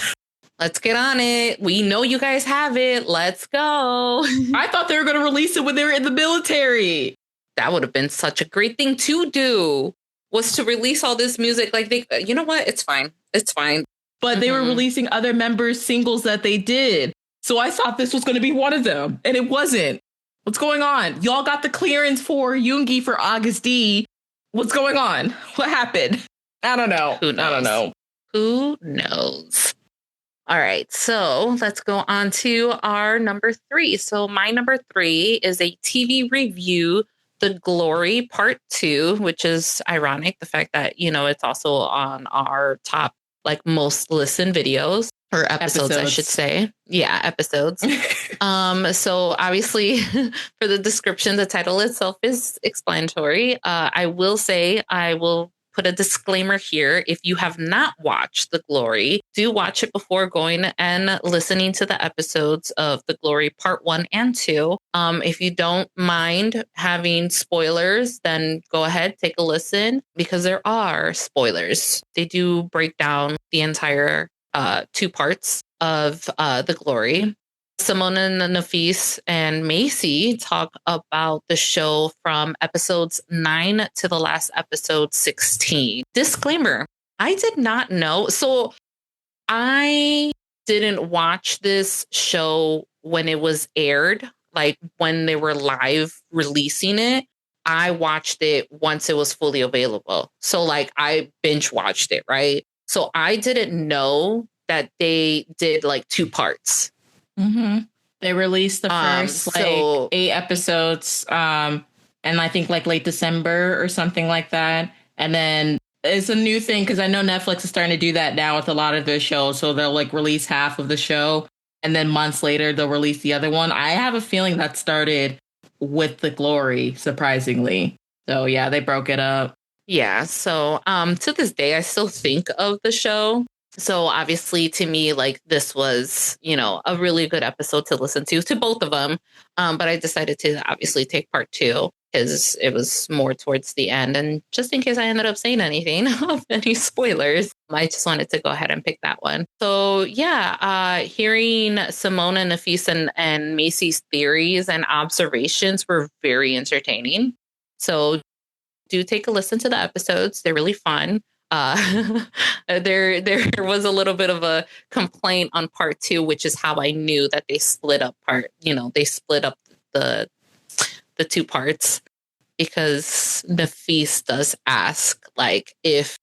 Let's get on it. We know you guys have it. Let's go. I thought they were going to release it when they were in the military. That would have been such a great thing to do, was to release all this music. Like, you know what? It's fine. It's fine. But they were releasing other members' singles that they did. So I thought this was going to be one of them. And it wasn't. What's going on? Y'all got the clearance for Yoongi for August D. What's going on? What happened? I don't know. Who knows? I don't know. Who knows? All right, so let's go on to our number 3. So my number 3 is a TV review, The Glory Part 2, which is ironic, the fact that, you know, it's also on our top, like, most listened videos or episodes, I should say. Yeah, episodes. So obviously for the description, the title itself is explanatory. I will say I will put a disclaimer here. If you have not watched The Glory, do watch it before going and listening to the episodes of The Glory Part 1 and 2. If you don't mind having spoilers, then go ahead, take a listen, because there are spoilers. They do break down the entire 2 parts of The Glory. Simona and Nafis and Macy talk about the show from episodes 9 to the last episode 16. Disclaimer, I did not know. So I didn't watch this show when it was aired, like when they were live releasing it. I watched it once it was fully available. So like I binge watched it, right? So I didn't know that they did like 2 parts. They released the first 8 episodes, and I think like late December or something like that. And then it's a new thing because I know Netflix is starting to do that now with a lot of their shows. So they'll like release half of the show, and then months later they'll release the other one. I have a feeling that started with The Glory, surprisingly. So yeah, they broke it up. Yeah. So to this day, I still think of the show. So obviously to me, like this was, you know, a really good episode to listen to both of them. But I decided to obviously take part 2 because it was more towards the end. And just in case I ended up saying anything of any spoilers, I just wanted to go ahead and pick that one. So yeah, hearing Simona, Nafis, and Macy's theories and observations were very entertaining. So do take a listen to the episodes. They're really fun. There was a little bit of a complaint on part 2, which is how I knew that they split up the 2 parts, because Nafis does ask like if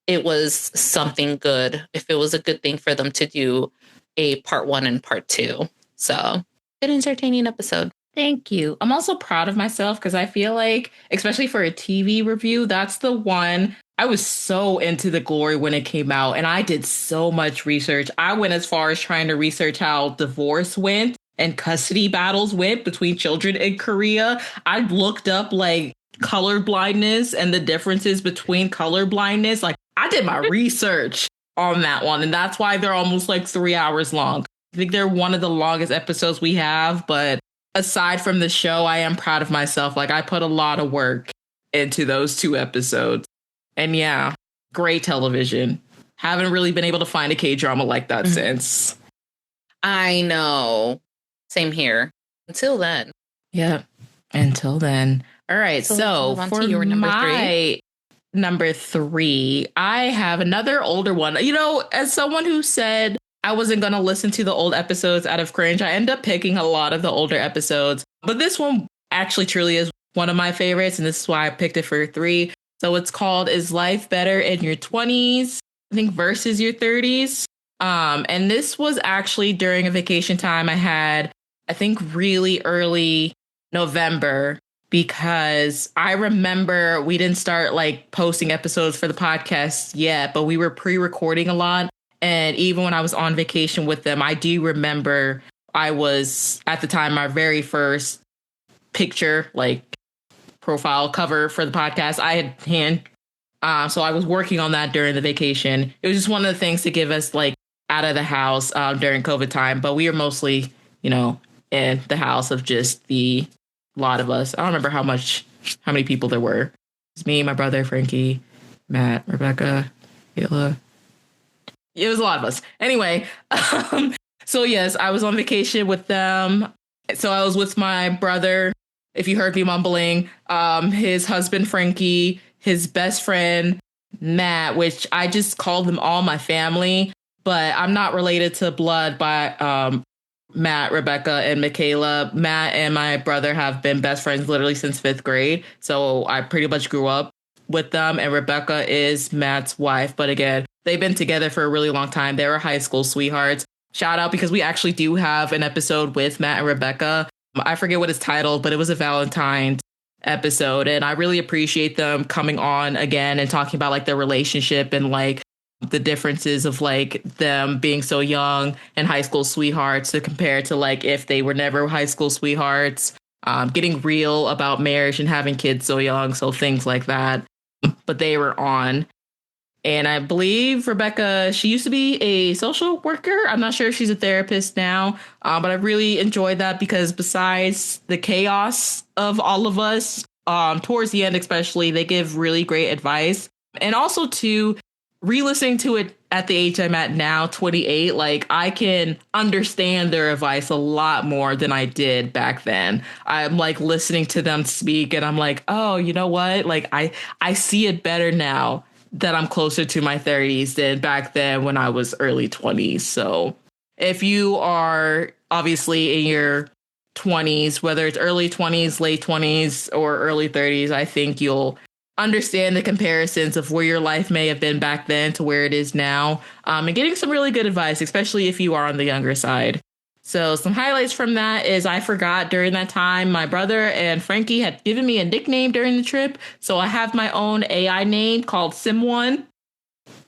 it was something good, if it was a good thing for them to do a part 1 and part 2. So good entertaining episode. Thank you. I'm also proud of myself because I feel like, especially for a TV review, that's the one. I was so into The Glory when it came out, and I did so much research. I went as far as trying to research how divorce went and custody battles went between children in Korea. I looked up like color blindness and the differences between color blindness. Like I did my research on that one, and that's why they're almost like 3 hours long. I think they're one of the longest episodes we have, but aside from the show, I am proud of myself. Like I put a lot of work into those 2 episodes. And yeah, great television. Haven't really been able to find a K-drama like that since. I know. Same here. Until then. Yeah. Until then. All right. So for your my number 3, I have another older one. You know, as someone who said I wasn't going to listen to the old episodes out of cringe, I end up picking a lot of the older episodes. But this one actually truly is one of my favorites. And this is why I picked it for 3. So it's called Is Life Better in Your 20s? I think versus your 30s. And this was actually during a vacation time I had, I think, really early November, because I remember we didn't start like posting episodes for the podcast yet, but we were pre-recording a lot. And even when I was on vacation with them, I do remember I was at the time my very first picture, like profile cover for the podcast. I had hand. So I was working on that during the vacation. It was just one of the things to give us like out of the house during COVID time. But we were mostly, you know, in the house of just the lot of us. I don't remember how many people there were. It was me, my brother, Frankie, Matt, Rebecca, Kayla. It was a lot of us. Anyway, so yes, I was on vacation with them. So I was with my brother, if you heard me mumbling, his husband, Frankie, his best friend, Matt, which I just called them all my family, but I'm not related to blood by Matt, Rebecca, and Michaela. Matt and my brother have been best friends literally since 5th grade. So I pretty much grew up with them. And Rebecca is Matt's wife. But again, they've been together for a really long time. They were high school sweethearts. Shout out, because we actually do have an episode with Matt and Rebecca. I forget what it's titled, but it was a Valentine's episode. And I really appreciate them coming on again and talking about like their relationship and like the differences of like them being so young and high school sweethearts to compare to like if they were never high school sweethearts, getting real about marriage and having kids so young. So things like that. But they were on. And I believe Rebecca, she used to be a social worker. I'm not sure if she's a therapist now, but I really enjoyed that because besides the chaos of all of us, towards the end especially, they give really great advice. And also to re-listening to it at the age I'm at now, 28, like I can understand their advice a lot more than I did back then. I'm like listening to them speak and I'm like, oh, you know what? Like I see it better now that I'm closer to my 30s than back then when I was early 20s. So if you are obviously in your 20s, whether it's early 20s, late 20s, or early 30s, I think you'll understand the comparisons of where your life may have been back then to where it is now, and getting some really good advice, especially if you are on the younger side. So some highlights from that is I forgot during that time, my brother and Frankie had given me a nickname during the trip. So I have my own AI name called Sim1.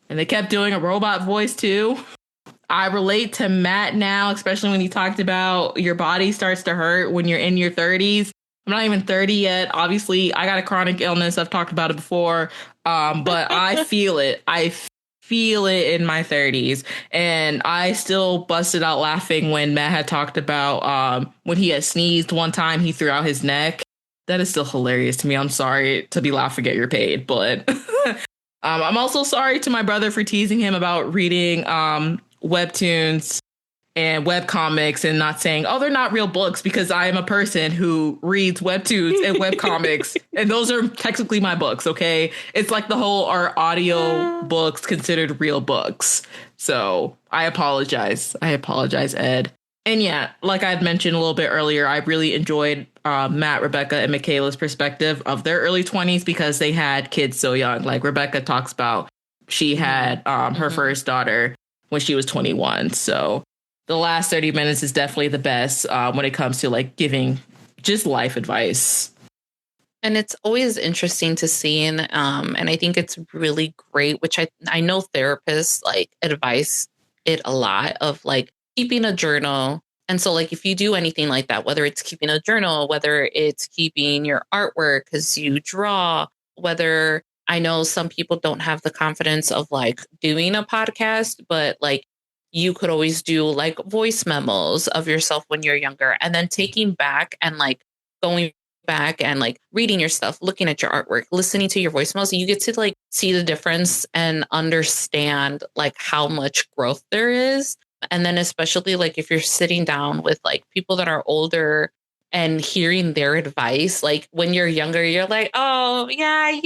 And they kept doing a robot voice too. I relate to Matt now, especially when he talked about your body starts to hurt when you're in your 30s. I'm not even 30 yet. Obviously, I got a chronic illness. I've talked about it before. But I feel it. I feel it in my 30s. And I still busted out laughing when Matt had talked about when he had sneezed one time, he threw out his neck. That is still hilarious to me. I'm sorry to be laughing at your paid, but I'm also sorry to my brother for teasing him about reading webtoons and webcomics and not saying, oh, they're not real books, because I am a person who reads webtoons and webcomics. And those are technically my books. OK, it's like the whole are audio books considered real books. So I apologize. Ed. And yeah, like I had mentioned a little bit earlier, I really enjoyed Matt, Rebecca and Michaela's perspective of their early 20s because they had kids so young. Like Rebecca talks about she had her first daughter when she was 21. So the last 30 minutes is definitely the best when it comes to like giving just life advice. And it's always interesting to see. And I think it's really great, which I know therapists like advise it a lot of like keeping a journal. And so like if you do anything like that, whether it's keeping a journal, whether it's keeping your artwork because you draw, whether I know some people don't have the confidence of like doing a podcast, but like you could always do like voice memos of yourself when you're younger and then taking back and like going back and like reading your stuff, looking at your artwork, listening to your voicemails, you get to like see the difference and understand like how much growth there is. And then especially like if you're sitting down with like people that are older and hearing their advice, like when you're younger, you're like, oh yeah,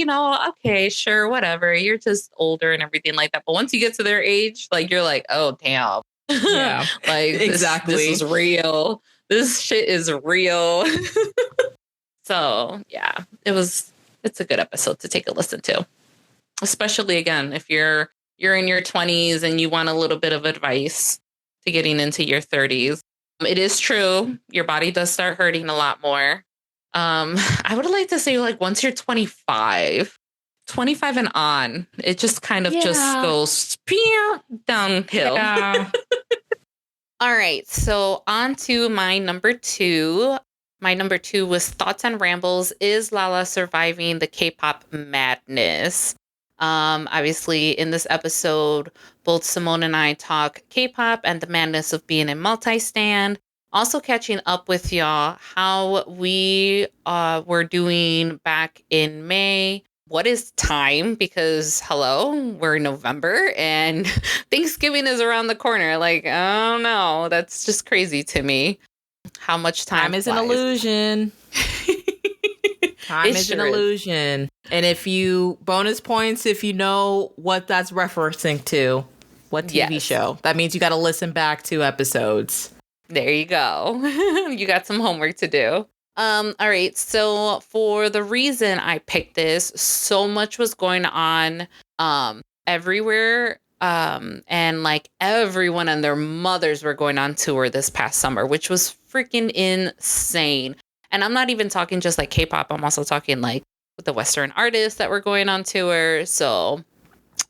okay, sure, whatever. You're just older and everything like that. But once you get to their age, like you're like, oh damn. Yeah. Like exactly. this is real. This shit is real. So yeah, it's a good episode to take a listen to. Especially again, if you're in your 20s and you want a little bit of advice to getting into your 30s. It is true. Your body does start hurting a lot more. I would like to say like once you're 25 and on, it just kind of just goes downhill. Yeah. All right. So on to my number 2. My number 2 was Thoughts and Rambles. Is Lala surviving the K-pop madness? Obviously, in this episode, both Simone and I talk K-pop and the madness of being a multi-stand. Also catching up with y'all how we were doing back in May. What is time? Because, hello, we're in November and Thanksgiving is around the corner. Like, oh no, that's just crazy to me. How much time is an illusion. Time is an illusion. And bonus points if you know what that's referencing to, what TV show. That means you got to listen back 2 episodes. There you go. You got some homework to do. All right. So for the reason I picked this, so much was going on everywhere. And like everyone and their mothers were going on tour this past summer, which was freaking insane. And I'm not even talking just like K-pop. I'm also talking like with the Western artists that were going on tour. So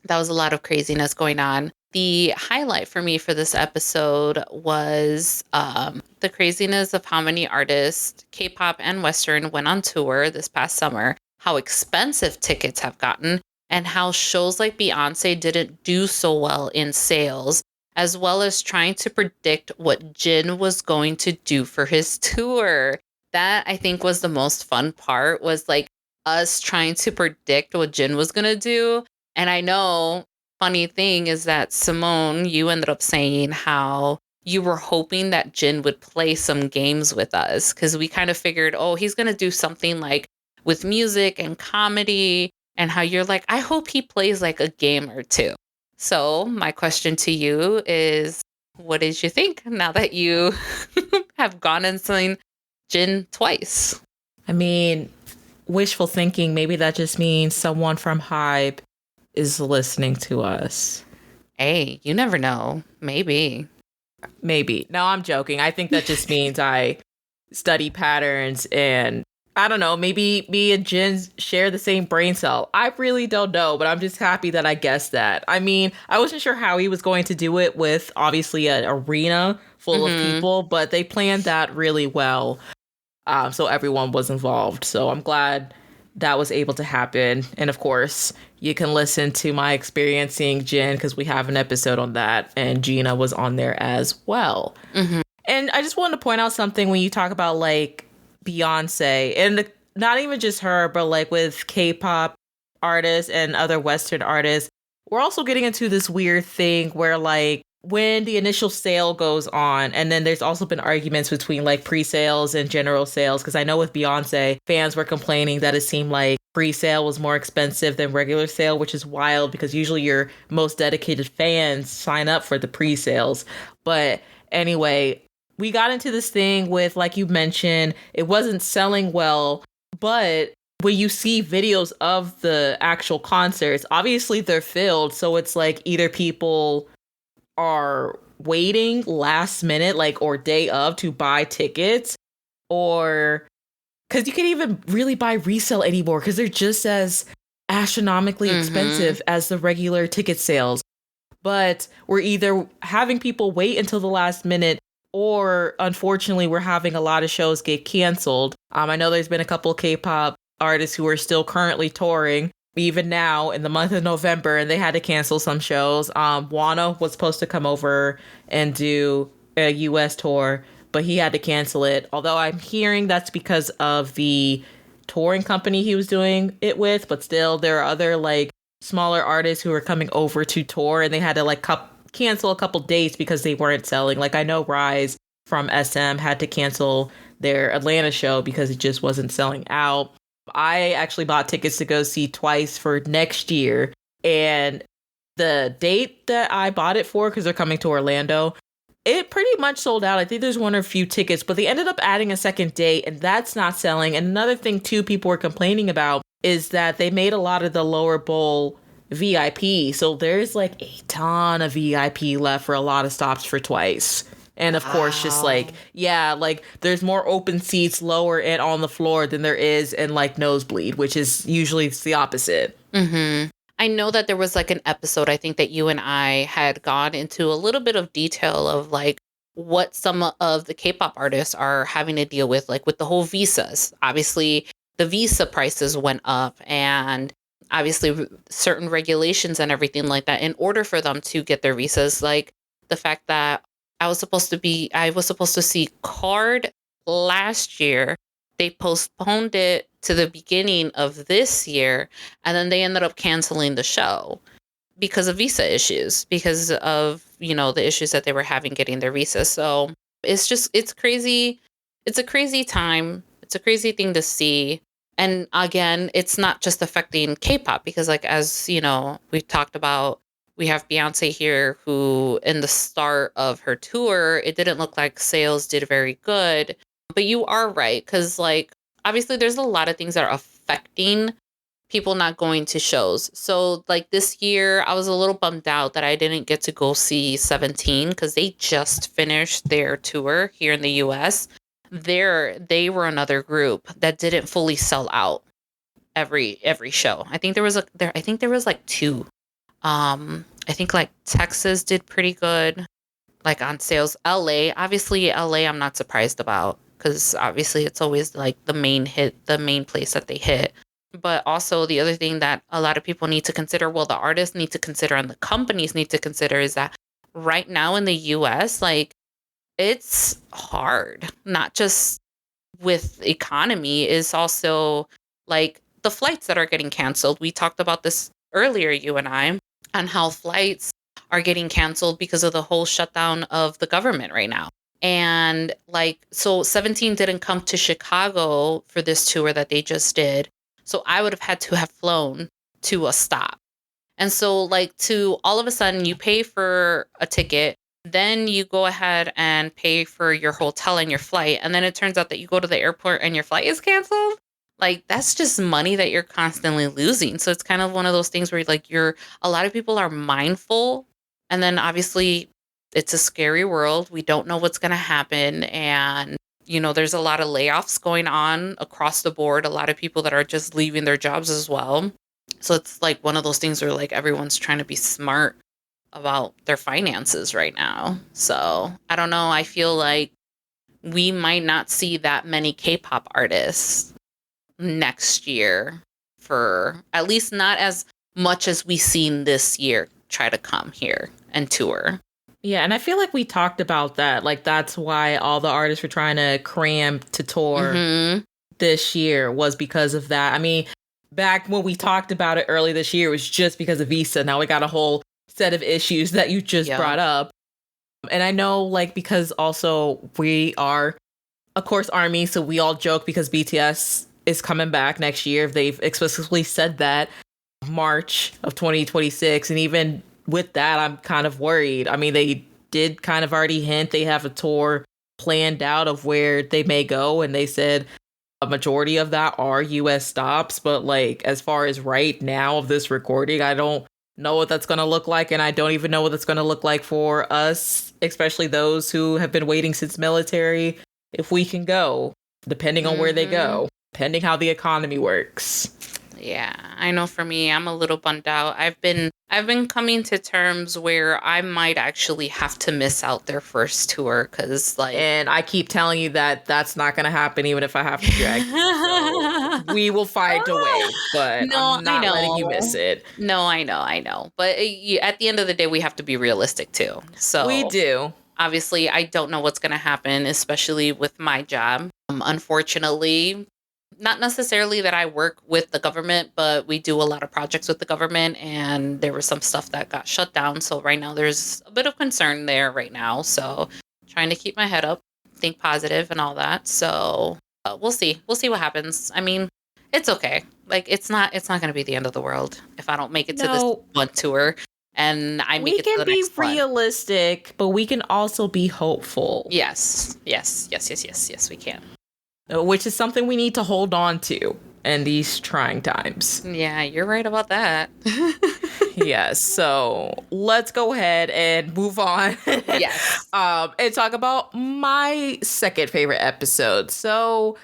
that was a lot of craziness going on. The highlight for me for this episode was the craziness of how many artists, K-pop and Western, went on tour this past summer, how expensive tickets have gotten, and how shows like Beyonce didn't do so well in sales, as well as trying to predict what Jin was going to do for his tour. That, I think, was the most fun part, was like us trying to predict what Jin was going to do. And I know, funny thing is that Simone, you ended up saying how you were hoping that Jin would play some games with us, because we kind of figured, oh, he's going to do something like with music and comedy, and how you're like, I hope he plays like a game or 2. So my question to you is, what did you think now that you have gone and seen Jin twice? I mean, wishful thinking, maybe that just means someone from Hype is listening to us. Hey, you never know. Maybe. No, I'm joking. I think that just means I study patterns, and I don't know, maybe me and Jin share the same brain cell. I really don't know, but I'm just happy that I guessed that. I mean, I wasn't sure how he was going to do it with obviously an arena full of people, but they planned that really well. So everyone was involved. So I'm glad that was able to happen. And of course, you can listen to my experiencing Jin, because we have an episode on that, and Gina was on there as well. And I just wanted to point out something when you talk about like Beyonce, and not even just her, but like with K-pop artists and other Western artists, we're also getting into this weird thing where like when the initial sale goes on, and then there's also been arguments between like pre-sales and general sales, because I know with Beyonce, fans were complaining that it seemed like pre-sale was more expensive than regular sale, which is wild because usually your most dedicated fans sign up for the pre-sales. But anyway, we got into this thing with, like you mentioned, it wasn't selling well, but when you see videos of the actual concerts, obviously they're filled. So it's like either people are waiting last minute, like, or day of to buy tickets, or because you can't even really buy resale anymore because they're just as astronomically expensive as the regular ticket sales. But we're either having people wait until the last minute, or unfortunately we're having a lot of shows get canceled. I know there's been a couple K-pop artists who are still currently touring even now in the month of November, and they had to cancel some shows. Wana was supposed to come over and do a US tour, but he had to cancel it. Although I'm hearing that's because of the touring company he was doing it with, but still there are other like smaller artists who are coming over to tour and they had to like cancel a couple dates because they weren't selling. Like I know Rise from SM had to cancel their Atlanta show because it just wasn't selling out. I actually bought tickets to go see Twice for next year, and the date that I bought it for, because they're coming to Orlando, it pretty much sold out. I think there's one or a few tickets, but they ended up adding a second date, and that's not selling. And another thing, too, people were complaining about is that they made a lot of the lower bowl VIP. So there's like a ton of VIP left for a lot of stops for Twice. And of course, just like, yeah, like there's more open seats lower and on the floor than there is in like nosebleed, which is usually the opposite. Mm-hmm. I know that there was like an episode, I think that you and I had gone into a little bit of detail of like what some of the K-pop artists are having to deal with, like with the whole visas. Obviously, the visa prices went up and obviously certain regulations and everything like that in order for them to get their visas. Like the fact that I was supposed to see Card last year. They postponed it to the beginning of this year, and then they ended up canceling the show because of visa issues, because of, you know, the issues that they were having getting their visa. So it's crazy. It's a crazy time. It's a crazy thing to see. And again, it's not just affecting K-pop because, like, as you know, we talked about, we have Beyonce here who in the start of her tour, it didn't look like sales did very good. But you are right, because like obviously there's a lot of things that are affecting people not going to shows. So like this year, I was a little bummed out that I didn't get to go see 17 because they just finished their tour here in the US. They were another group that didn't fully sell out every show. I think there was like two. I think like Texas did pretty good, like on sales. Obviously LA, I'm not surprised about because obviously it's always like the main place that they hit. But also the other thing that a lot of people need to consider, well, the artists need to consider and the companies need to consider is that right now in the US, like it's hard, not just with economy, is also like the flights that are getting canceled. We talked about this earlier, you and I, on how flights are getting canceled because of the whole shutdown of the government right now. And like, so 17 didn't come to Chicago for this tour that they just did. So I would have had to have flown to a stop. And so like to all of a sudden you pay for a ticket, then you go ahead and pay for your hotel and your flight. And then it turns out that you go to the airport and your flight is canceled. Like that's just money that you're constantly losing. So it's kind of one of those things where like a lot of people are mindful. And then obviously it's a scary world. We don't know what's going to happen. And, you know, there's a lot of layoffs going on across the board. A lot of people that are just leaving their jobs as well. So it's like one of those things where like everyone's trying to be smart about their finances right now. So I don't know. I feel like we might not see that many K-pop artists next year, for at least not as much as we seen this year try to come here and tour. Yeah, and I feel like we talked about that. Like that's why all the artists were trying to cram to tour this year, was because of that. I mean, back when we talked about it early this year, it was just because of visa. Now we got a whole set of issues that you just brought up. And I know, like, because also we are, of course, ARMY, so we all joke because BTS is coming back next year. They've explicitly said that March of 2026. And even with that, I'm kind of worried. I mean, they did kind of already hint they have a tour planned out of where they may go. And they said a majority of that are US stops. But like, as far as right now of this recording, I don't know what that's going to look like. And I don't even know what that's going to look like for us, especially those who have been waiting since military, if we can go, depending on where they go, depending how the economy works. Yeah, I know for me, I'm a little bummed out. I've been coming to terms where I might actually have to miss out their first tour because like, and I keep telling you that that's not going to happen, even if I have to drag you. So we will find a way, but no, I'm not letting you miss it. No, I know. But at the end of the day, we have to be realistic too. So we do. Obviously, I don't know what's going to happen, especially with my job. Unfortunately, not necessarily that I work with the government, but we do a lot of projects with the government, and there was some stuff that got shut down. So right now there's a bit of concern there right now. So trying to keep my head up, think positive and all that. So we'll see. We'll see what happens. I mean, it's okay. Like it's not going to be the end of the world if I don't make it to this one tour and I make we it to can the be next one. realistic, but we can also be hopeful. Yes, we can. Which is something we need to hold on to in these trying times. Yeah, you're right about that. Yes, so let's go ahead and move on. Yes. And talk about my second favorite episode. So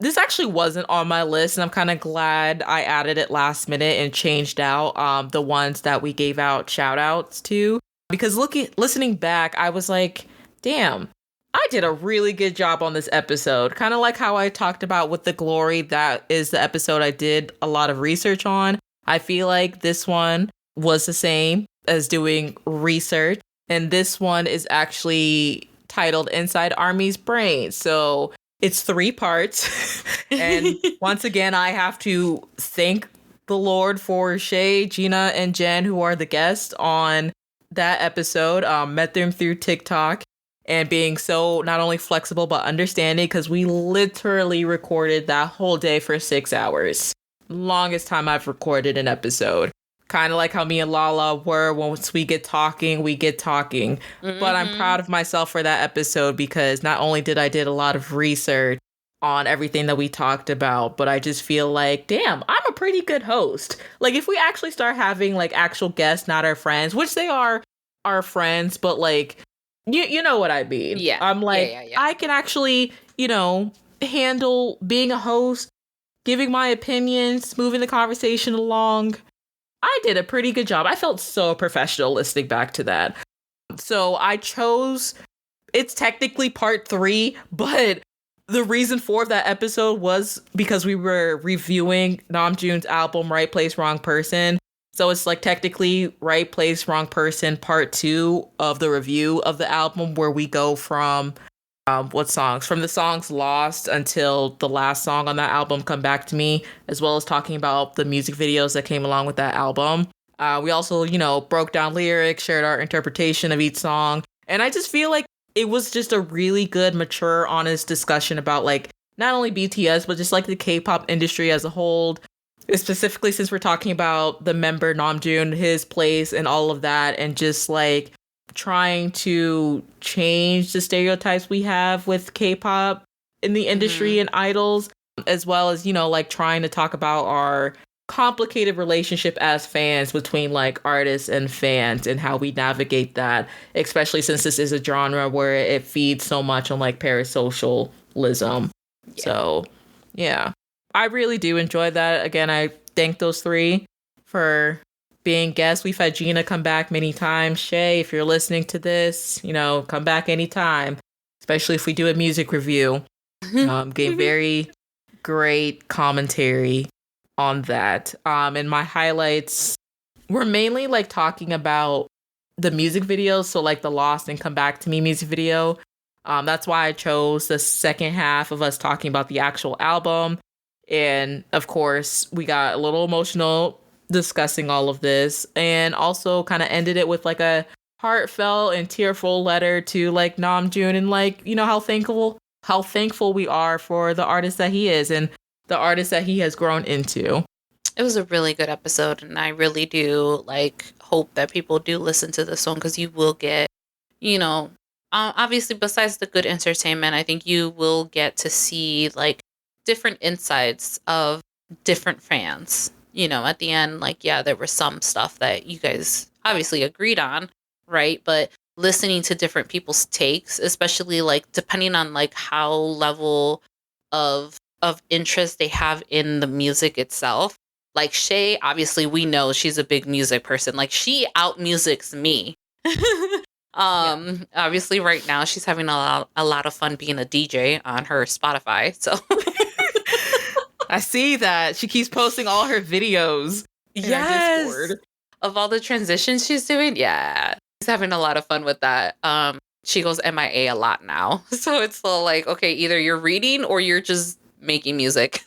this actually wasn't on my list, and I'm kind of glad I added it last minute and changed out the ones that we gave out shout outs to. Because listening back, I was like, damn, I did a really good job on this episode. Kind of like how I talked about with The Glory. That is the episode I did a lot of research on. I feel like this one was the same as doing research. And this one is actually titled Inside Army's Brain. So it's 3 parts. And once again, I have to thank the Lord for Shay, Gina, and Jen, who are the guests on that episode. Met them through TikTok. And being so not only flexible, but understanding, because we literally recorded that whole day for 6 hours. Longest time I've recorded an episode. Kind of like how me and Lala were. Once we get talking, we get talking. Mm-hmm. But I'm proud of myself for that episode, because not only did I did a lot of research on everything that we talked about, but I just feel like, damn, I'm a pretty good host. Like, if we actually start having like actual guests, not our friends, which they are our friends, but like, you know what I mean? Yeah. I'm like, I can actually, handle being a host, giving my opinions, moving the conversation along. I did a pretty good job. I felt so professional listening back to that. So I chose, it's technically part 3, but the reason for that episode was because we were reviewing Namjoon's album, Right Place, Wrong Person. So it's like technically Right Place, Wrong Person, part 2 of the review of the album, where we go from what songs? From the songs Lost until the last song on that album, Come Back to Me, as well as talking about the music videos that came along with that album. We also, broke down lyrics, shared our interpretation of each song. And I just feel like it was just a really good, mature, honest discussion about like not only BTS, but just like the K-pop industry as a whole. Specifically, since we're talking about the member Namjoon, his place and all of that, and just like trying to change the stereotypes we have with K-pop in the industry and idols, as well as, like trying to talk about our complicated relationship as fans between like artists and fans and how we navigate that, especially since this is a genre where it feeds so much on like parasocialism. Yeah. So, yeah. I really do enjoy that. Again, I thank those 3 for being guests. We've had Gina come back many times. Shay, if you're listening to this, come back anytime, especially if we do a music review. Gave very great commentary on that. And my highlights were mainly like talking about the music videos. So like the Lost and Come Back to Me music video. That's why I chose the second half of us talking about the actual album. And of course, we got a little emotional discussing all of this, and also kind of ended it with like a heartfelt and tearful letter to like Namjoon, and like, how thankful we are for the artist that he is and the artist that he has grown into. It was a really good episode, and I really do like hope that people do listen to this one, because you will get, obviously besides the good entertainment, I think you will get to see like different insights of different fans. At the end, like, yeah, there was some stuff that you guys obviously agreed on, right? But listening to different people's takes, especially like depending on like how level of interest they have in the music itself. Like Shay, obviously we know she's a big music person. Like she out musics me. Obviously right now she's having a lot of fun being a DJ on her Spotify. So I see that. She keeps posting all her videos in her Discord. Of all the transitions she's doing. Yeah. She's having a lot of fun with that. She goes MIA a lot now. So it's all like, okay, either you're reading or you're just making music.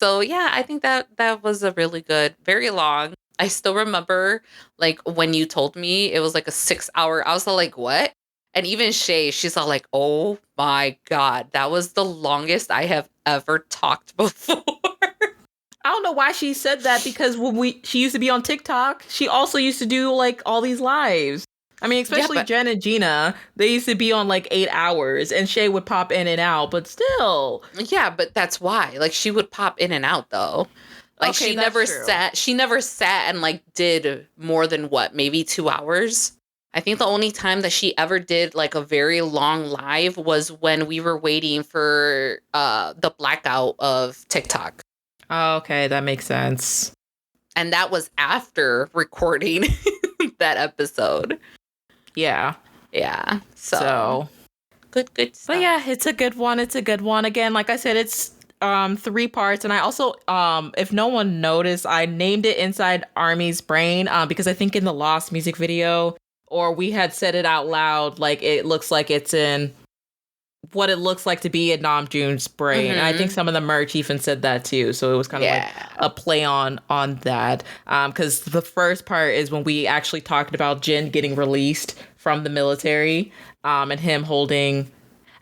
So yeah, I think that was a really good, very long. I still remember like when you told me it was like a 6 hour, I was all like, what? And even Shay, she's all like, oh my God, that was the longest I have ever talked before. I don't know why she said that, because when she used to be on TikTok, she also used to do like all these lives. I mean, especially Jen and Gina, they used to be on like 8 hours, and Shay would pop in and out, but still. Yeah, but that's why. Like, she would pop in and out though. Like, okay, she never sat and like did more than what, maybe 2 hours. I think the only time that she ever did like a very long live was when we were waiting for the blackout of TikTok. Oh, okay, that makes sense. And that was after recording that episode. Yeah. Yeah. So good stuff. But yeah, it's a good one. It's a good one. Again, like I said, it's 3 parts. And I also, if no one noticed, I named it Inside Army's Brain because I think in the Lost music video, or we had said it out loud, like it looks like it's in what it looks like to be in Namjoon's brain. And I think some of the merch even said that too. So it was kind of like a play on that. Because the first part is when we actually talked about Jin getting released from the military and him holding...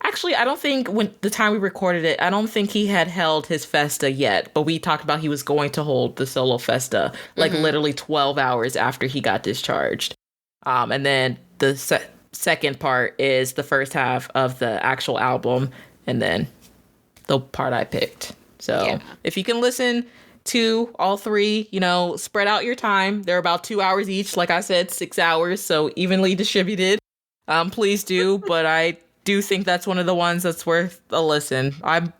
Actually, I don't think when the time we recorded it, I don't think he had held his festa yet. But we talked about he was going to hold the solo festa like literally 12 hours after he got discharged. And then the second part is the first half of the actual album, and then the part I picked. So if you can listen to all 3, spread out your time. They're about 2 hours each. Like I said, 6 hours, so evenly distributed. Please do. But I do think that's one of the ones that's worth a listen. I'm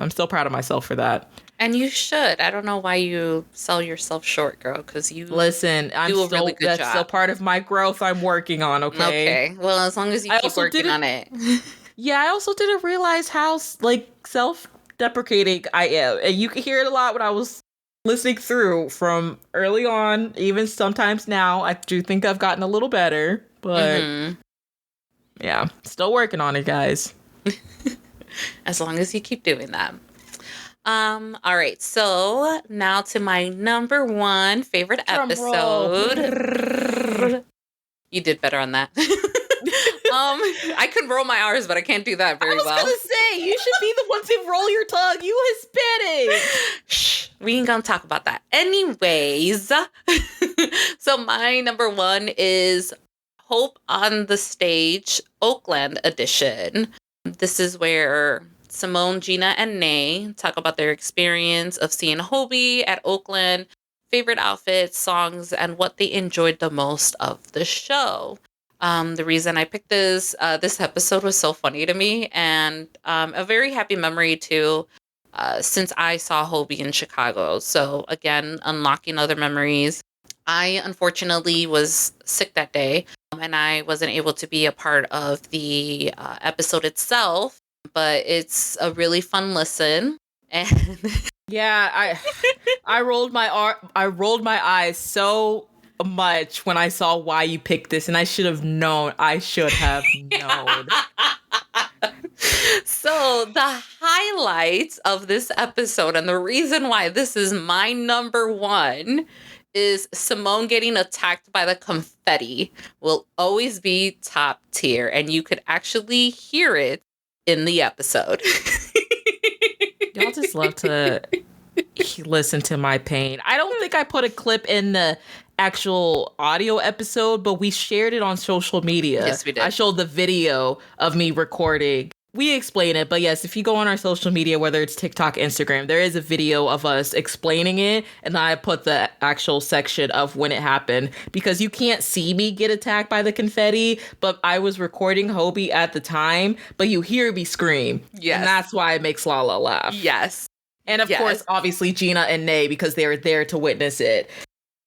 still proud of myself for that. And you should. I don't know why you sell yourself short, girl, because you listen. I'm do a really good job. That's still part of my growth I'm working on. Okay. Well, as long as you keep working on it. Yeah, I also didn't realize how self-deprecating I am, and you can hear it a lot when I was listening through from early on. Even sometimes now, I do think I've gotten a little better, but yeah, still working on it, guys. As long as you keep doing that. All right, so now to my number 1 favorite episode. You did better on that. I can roll my R's, but I can't do that very well. I was gonna say, you should be the one to roll your tongue. You Hispanic. Shh, we ain't gonna talk about that. Anyways, so my number 1 is Hope on the Stage, Oakland edition. This is where Simone, Gina, and Nay talk about their experience of seeing Hobie at Oakland, favorite outfits, songs, and what they enjoyed the most of the show. The reason I picked this episode was so funny to me, and a very happy memory too, since I saw Hobie in Chicago. So again, unlocking other memories. I unfortunately was sick that day, and I wasn't able to be a part of the episode itself. But it's a really fun listen, and yeah, I rolled my eyes so much when I saw why you picked this, and I should have known. So the highlights of this episode, and the reason why this is my number 1, is Simone getting attacked by the confetti will always be top tier, and you could actually hear it in the episode. Y'all just love to listen to my pain. I don't think I put a clip in the actual audio episode, but we shared it on social media. Yes, we did. I showed the video of me recording. We explain it, but yes, if you go on our social media, whether it's TikTok, Instagram, there is a video of us explaining it, and I put the actual section of when it happened, because you can't see me get attacked by the confetti, but I was recording Hobie at the time, but you hear me scream. Yes. And that's why it makes Lala laugh. Yes. And of course, obviously, Gina and Nay, because they were there to witness it.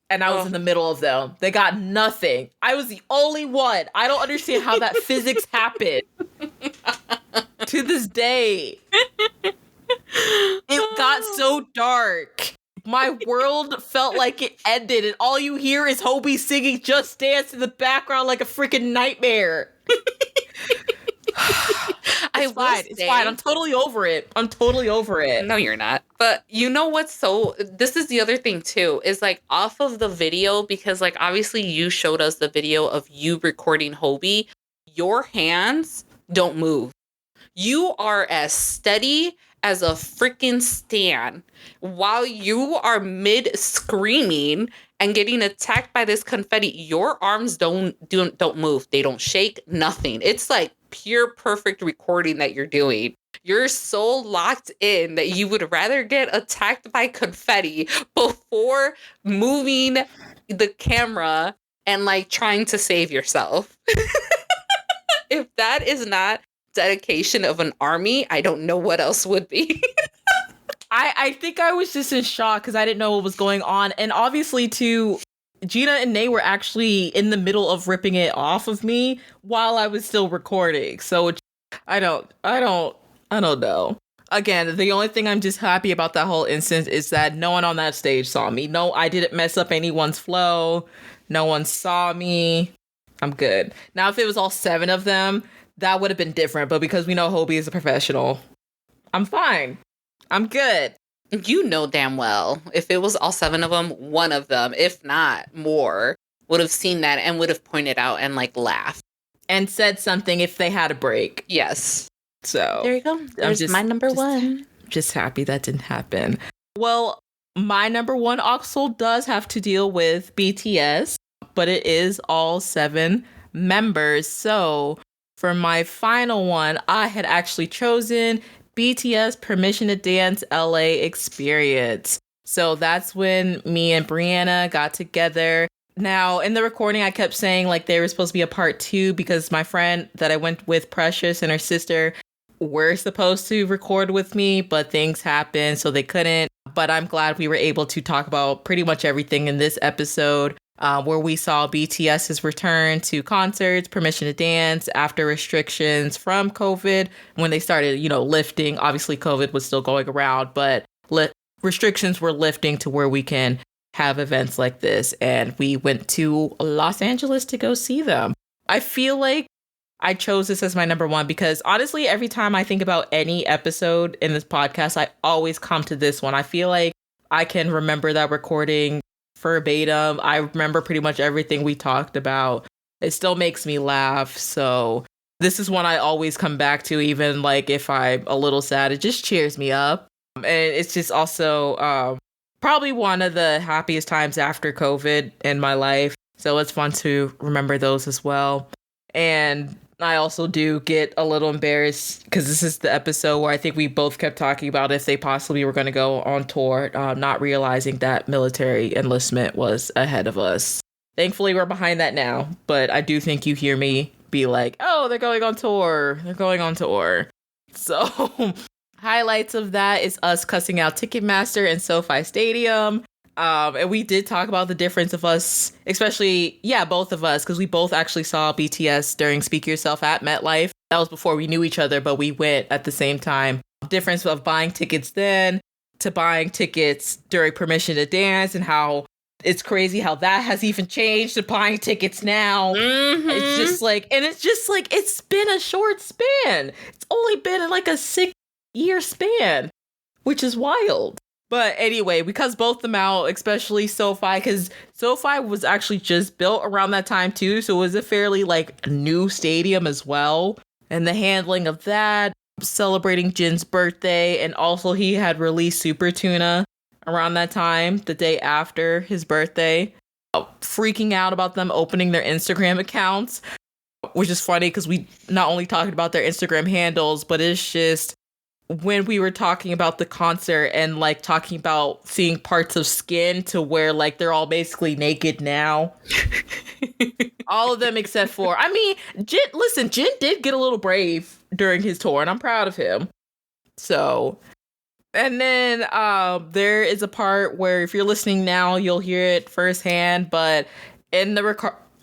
And I was in the middle of them. They got nothing. I was the only one. I don't understand how that physics happened. To this day. It got so dark. My world felt like it ended, and all you hear is Hobie singing Just Dance in the background like a freaking nightmare. I will say, It's fine. I'm totally over it. No, you're not. But you know what's this is the other thing too, is like off of the video, because like obviously you showed us the video of you recording Hobie. Your hands don't move. You are as steady as a freaking stand while you are mid screaming and getting attacked by this confetti. Your arms don't move. They don't shake, nothing. It's like pure perfect recording that you're doing. You're so locked in that you would rather get attacked by confetti before moving the camera and like trying to save yourself. If that is not dedication of an army, I don't know what else would be. I think I was just in shock because I didn't know what was going on. And obviously, too, Gina and Nate were actually in the middle of ripping it off of me while I was still recording. So I don't know. Again, the only thing I'm just happy about that whole instance is that no one on that stage saw me. No, I didn't mess up anyone's flow. No one saw me. I'm good. Now, if it was all 7 of them, that would have been different. But because we know Hobie is a professional, I'm fine. I'm good. You know damn well, if it was all 7 of them, one of them, if not more, would have seen that and would have pointed out and like laughed. And said something if they had a break. Yes. So there you go. There's my number one. Just happy that didn't happen. Well, my number one also does have to deal with BTS, but it is all 7 members. So for my final one, I had actually chosen BTS Permission to Dance LA Experience. So that's when me and Brianna got together. Now, in the recording, I kept saying like there was supposed to be a part 2 because my friend that I went with, Precious, and her sister were supposed to record with me, but things happened, so they couldn't. But I'm glad we were able to talk about pretty much everything in this episode, where we saw BTS's return to concerts, Permission to Dance after restrictions from COVID, when they started, lifting. Obviously, COVID was still going around, but restrictions were lifting to where we can have events like this. And we went to Los Angeles to go see them. I feel like I chose this as my number one because honestly, every time I think about any episode in this podcast, I always come to this one. I feel like I can remember that recording verbatim. I remember pretty much everything we talked about. It still makes me laugh. So this is one I always come back to, even like if I'm a little sad. It just cheers me up. And it's just also probably one of the happiest times after COVID in my life. So it's fun to remember those as well. And I also do get a little embarrassed because this is the episode where I think we both kept talking about if they possibly were going to go on tour, not realizing that military enlistment was ahead of us. Thankfully, we're behind that now, but I do think you hear me be like, oh, they're going on tour. They're going on tour. So highlights of that is us cussing out Ticketmaster and SoFi Stadium. And we did talk about the difference of us, especially, both of us, because we both actually saw BTS during Speak Yourself at MetLife. That was before we knew each other, but we went at the same time. Difference of buying tickets then to buying tickets during Permission to Dance, and how it's crazy how that has even changed to buying tickets now. Mm-hmm. It's been a short span. It's only been like a 6-year span, which is wild. But anyway, because both them out, especially SoFi, because SoFi was actually just built around that time too. So it was a fairly new stadium as well. And the handling of that, celebrating Jin's birthday. And also he had released Super Tuna around that time, the day after his birthday. Freaking out about them opening their Instagram accounts, which is funny because we not only talked about their Instagram handles, but it's just when we were talking about the concert and talking about seeing parts of skin to where they're all basically naked now. All of them except for, Jin did get a little brave during his tour and I'm proud of him. So, and then there is a part where if you're listening now, you'll hear it firsthand, but in the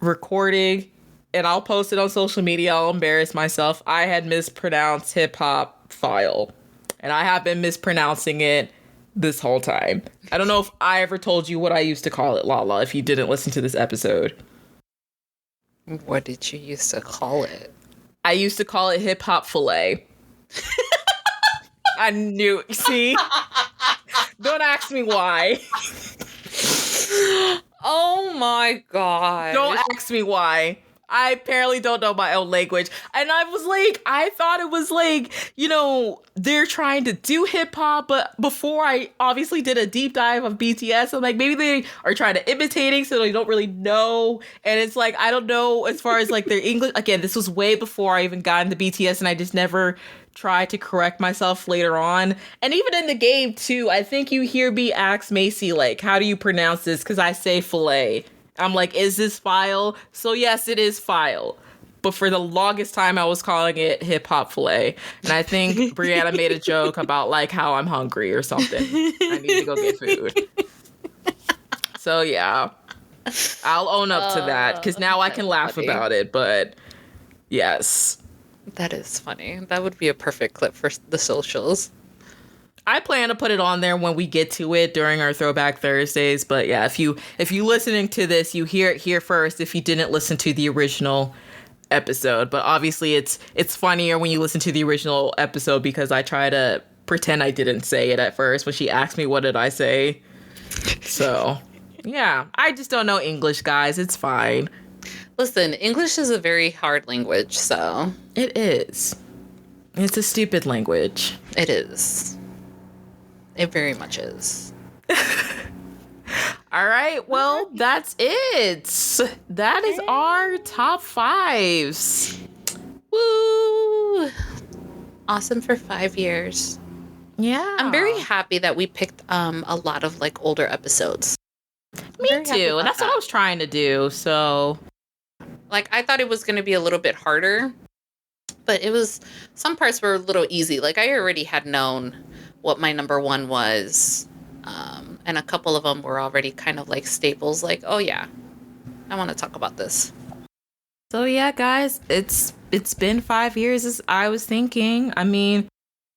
recording, and I'll post it on social media, I'll embarrass myself, I had mispronounced hip hop file. And I have been mispronouncing it this whole time. I don't know if I ever told you what I used to call it, Lala, if you didn't listen to this episode. What did you used to call it? I used to call it hip hop filet. I knew. See? Don't ask me why. Oh my god. Don't ask me why. I apparently don't know my own language. And I was like, I thought it was like, they're trying to do hip hop, but before I obviously did a deep dive of BTS, I'm like, maybe they are trying to imitating, so they don't really know. And it's like, I don't know as far as like their English. Again, this was way before I even got into BTS, and I just never tried to correct myself later on. And even in the game too, I think you hear me ask Macy, like, how do you pronounce this? Because I say filet. I'm like, is this file? So yes, it is file. But for the longest time, I was calling it hip hop filet. And I think Brianna made a joke about like how I'm hungry or something. I need to go get food. So yeah, I'll own up to that because now I can laugh about it. But yes. That is funny. That would be a perfect clip for the socials. I plan to put it on there when we get to it during our Throwback Thursdays. But yeah, if you listening to this, you hear it here first if you didn't listen to the original episode. But obviously it's funnier when you listen to the original episode because I try to pretend I didn't say it at first when she asked me what did I say. So yeah, I just don't know English, guys. It's fine. Listen, English is a very hard language, so. It is. It's a stupid language. It is. It very much is. All right. Well, that's it. That is our top 5s. Woo! Awesome for 5 years. Yeah. I'm very happy that we picked a lot of like older episodes. Me too. And that's what I was trying to do. So like I thought it was going to be a little bit harder, but it was some parts were a little easy. Like I already had known what my number 1 was. And a couple of them were already kind of like staples, like, oh yeah, I want to talk about this. So yeah, guys, it's been 5 years as I was thinking. I mean,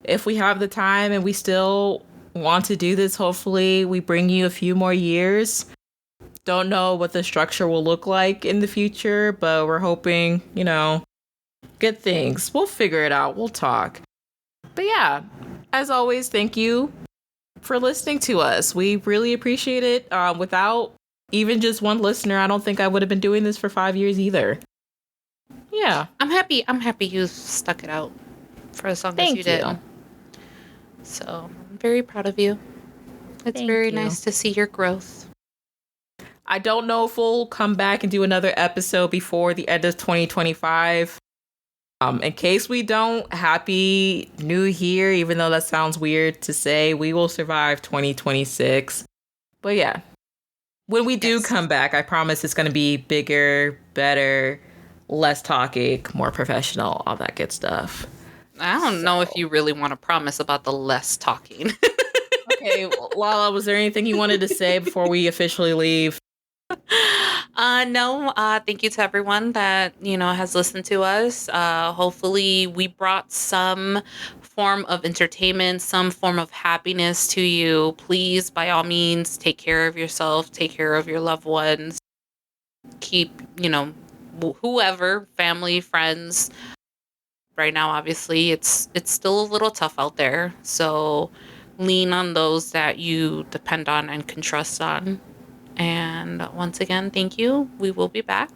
if we have the time and we still want to do this, hopefully we bring you a few more years. Don't know what the structure will look like in the future, but we're hoping, good things. We'll figure it out. We'll talk. But yeah, as always, thank you for listening to us. We really appreciate it. Without even just one listener, I don't think I would have been doing this for 5 years either. Yeah. I'm happy you stuck it out for as long as you did. So I'm very proud of you. It's very nice to see your growth. I don't know if we'll come back and do another episode before the end of 2025. In case we don't, happy new year, even though that sounds weird to say. We will survive 2026. But yeah, when we do come back, I promise it's going to be bigger, better, less talking, more professional, all that good stuff. I don't know if you really want to promise about the less talking. Okay, Lala, was there anything you wanted to say before we officially leave? No, thank you to everyone that, has listened to us. Hopefully we brought some form of entertainment, some form of happiness to you. Please, by all means, take care of yourself, take care of your loved ones. Keep, whoever, family, friends. Right now, obviously, it's still a little tough out there. So lean on those that you depend on and can trust on. And once again, thank you. We will be back.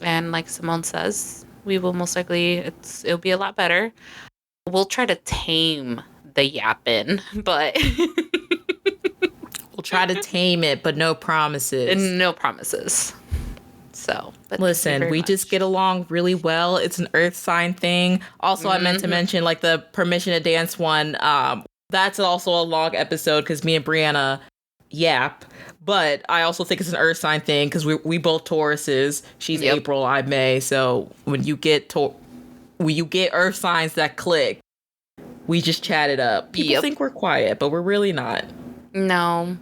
And like Simone says, we will most likely, it'll be a lot better. We'll try to tame the yapping, but we'll try to tame it, but no promises. No promises. So, but listen, we just get along really well. It's an earth sign thing. Also, I meant to mention like the permission to dance one. That's also a long episode because me and Brianna yap. But I also think it's an earth sign thing because we both Tauruses. She's April, I'm May. So when you get earth signs that click, we just chat it up. People think we're quiet, but we're really not. No.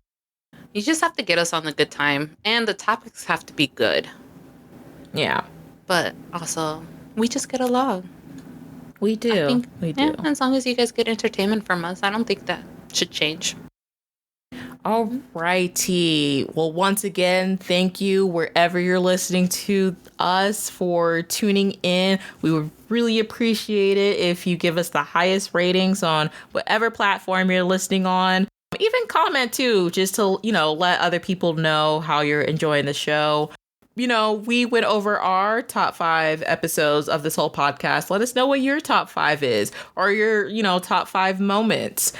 You just have to get us on the good time. And the topics have to be good. Yeah. But also, we just get along. We do. We do. As long as you guys get entertainment from us, I don't think that should change. All righty. Well, once again, thank you wherever you're listening to us for tuning in. We would really appreciate it if you give us the highest ratings on whatever platform you're listening on. Even comment too, just to, let other people know how you're enjoying the show. We went over our top 5 episodes of this whole podcast. Let us know what your top 5 is, or your, top 5 moments.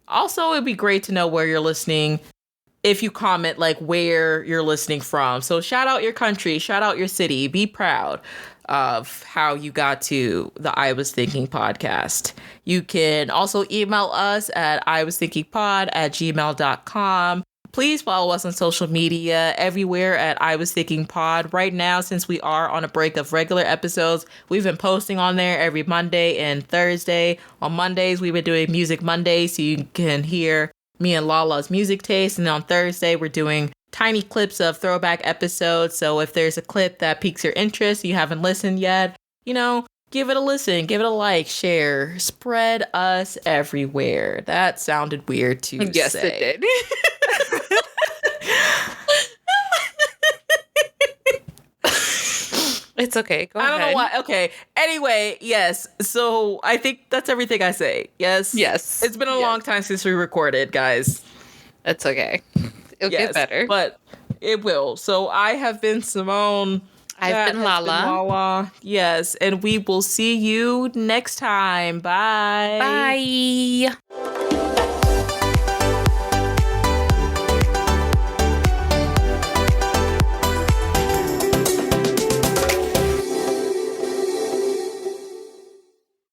Also, it'd be great to know where you're listening if you comment like where you're listening from. So shout out your country, shout out your city, be proud of how you got to the I Was Thinking podcast. You can also email us at IWasThinkingPod@gmail.com. Please follow us on social media everywhere at I Was Thinking Pod. Right now, since we are on a break of regular episodes, we've been posting on there every Monday and Thursday. On Mondays, we've been doing Music Monday, so you can hear me and Lala's music taste. And on Thursday, we're doing tiny clips of throwback episodes. So if there's a clip that piques your interest, you haven't listened yet, give it a listen, give it a like, share, spread us everywhere. That sounded weird to say. Yes, it did. It's okay. Go ahead. I don't know why. Okay. Anyway, yes. So I think that's everything I say. Yes. Yes. It's been a long time since we recorded, guys. That's okay. It'll get better. But it will. So I have been Simone. I've been Lala. Yes. And we will see you next time. Bye. Bye.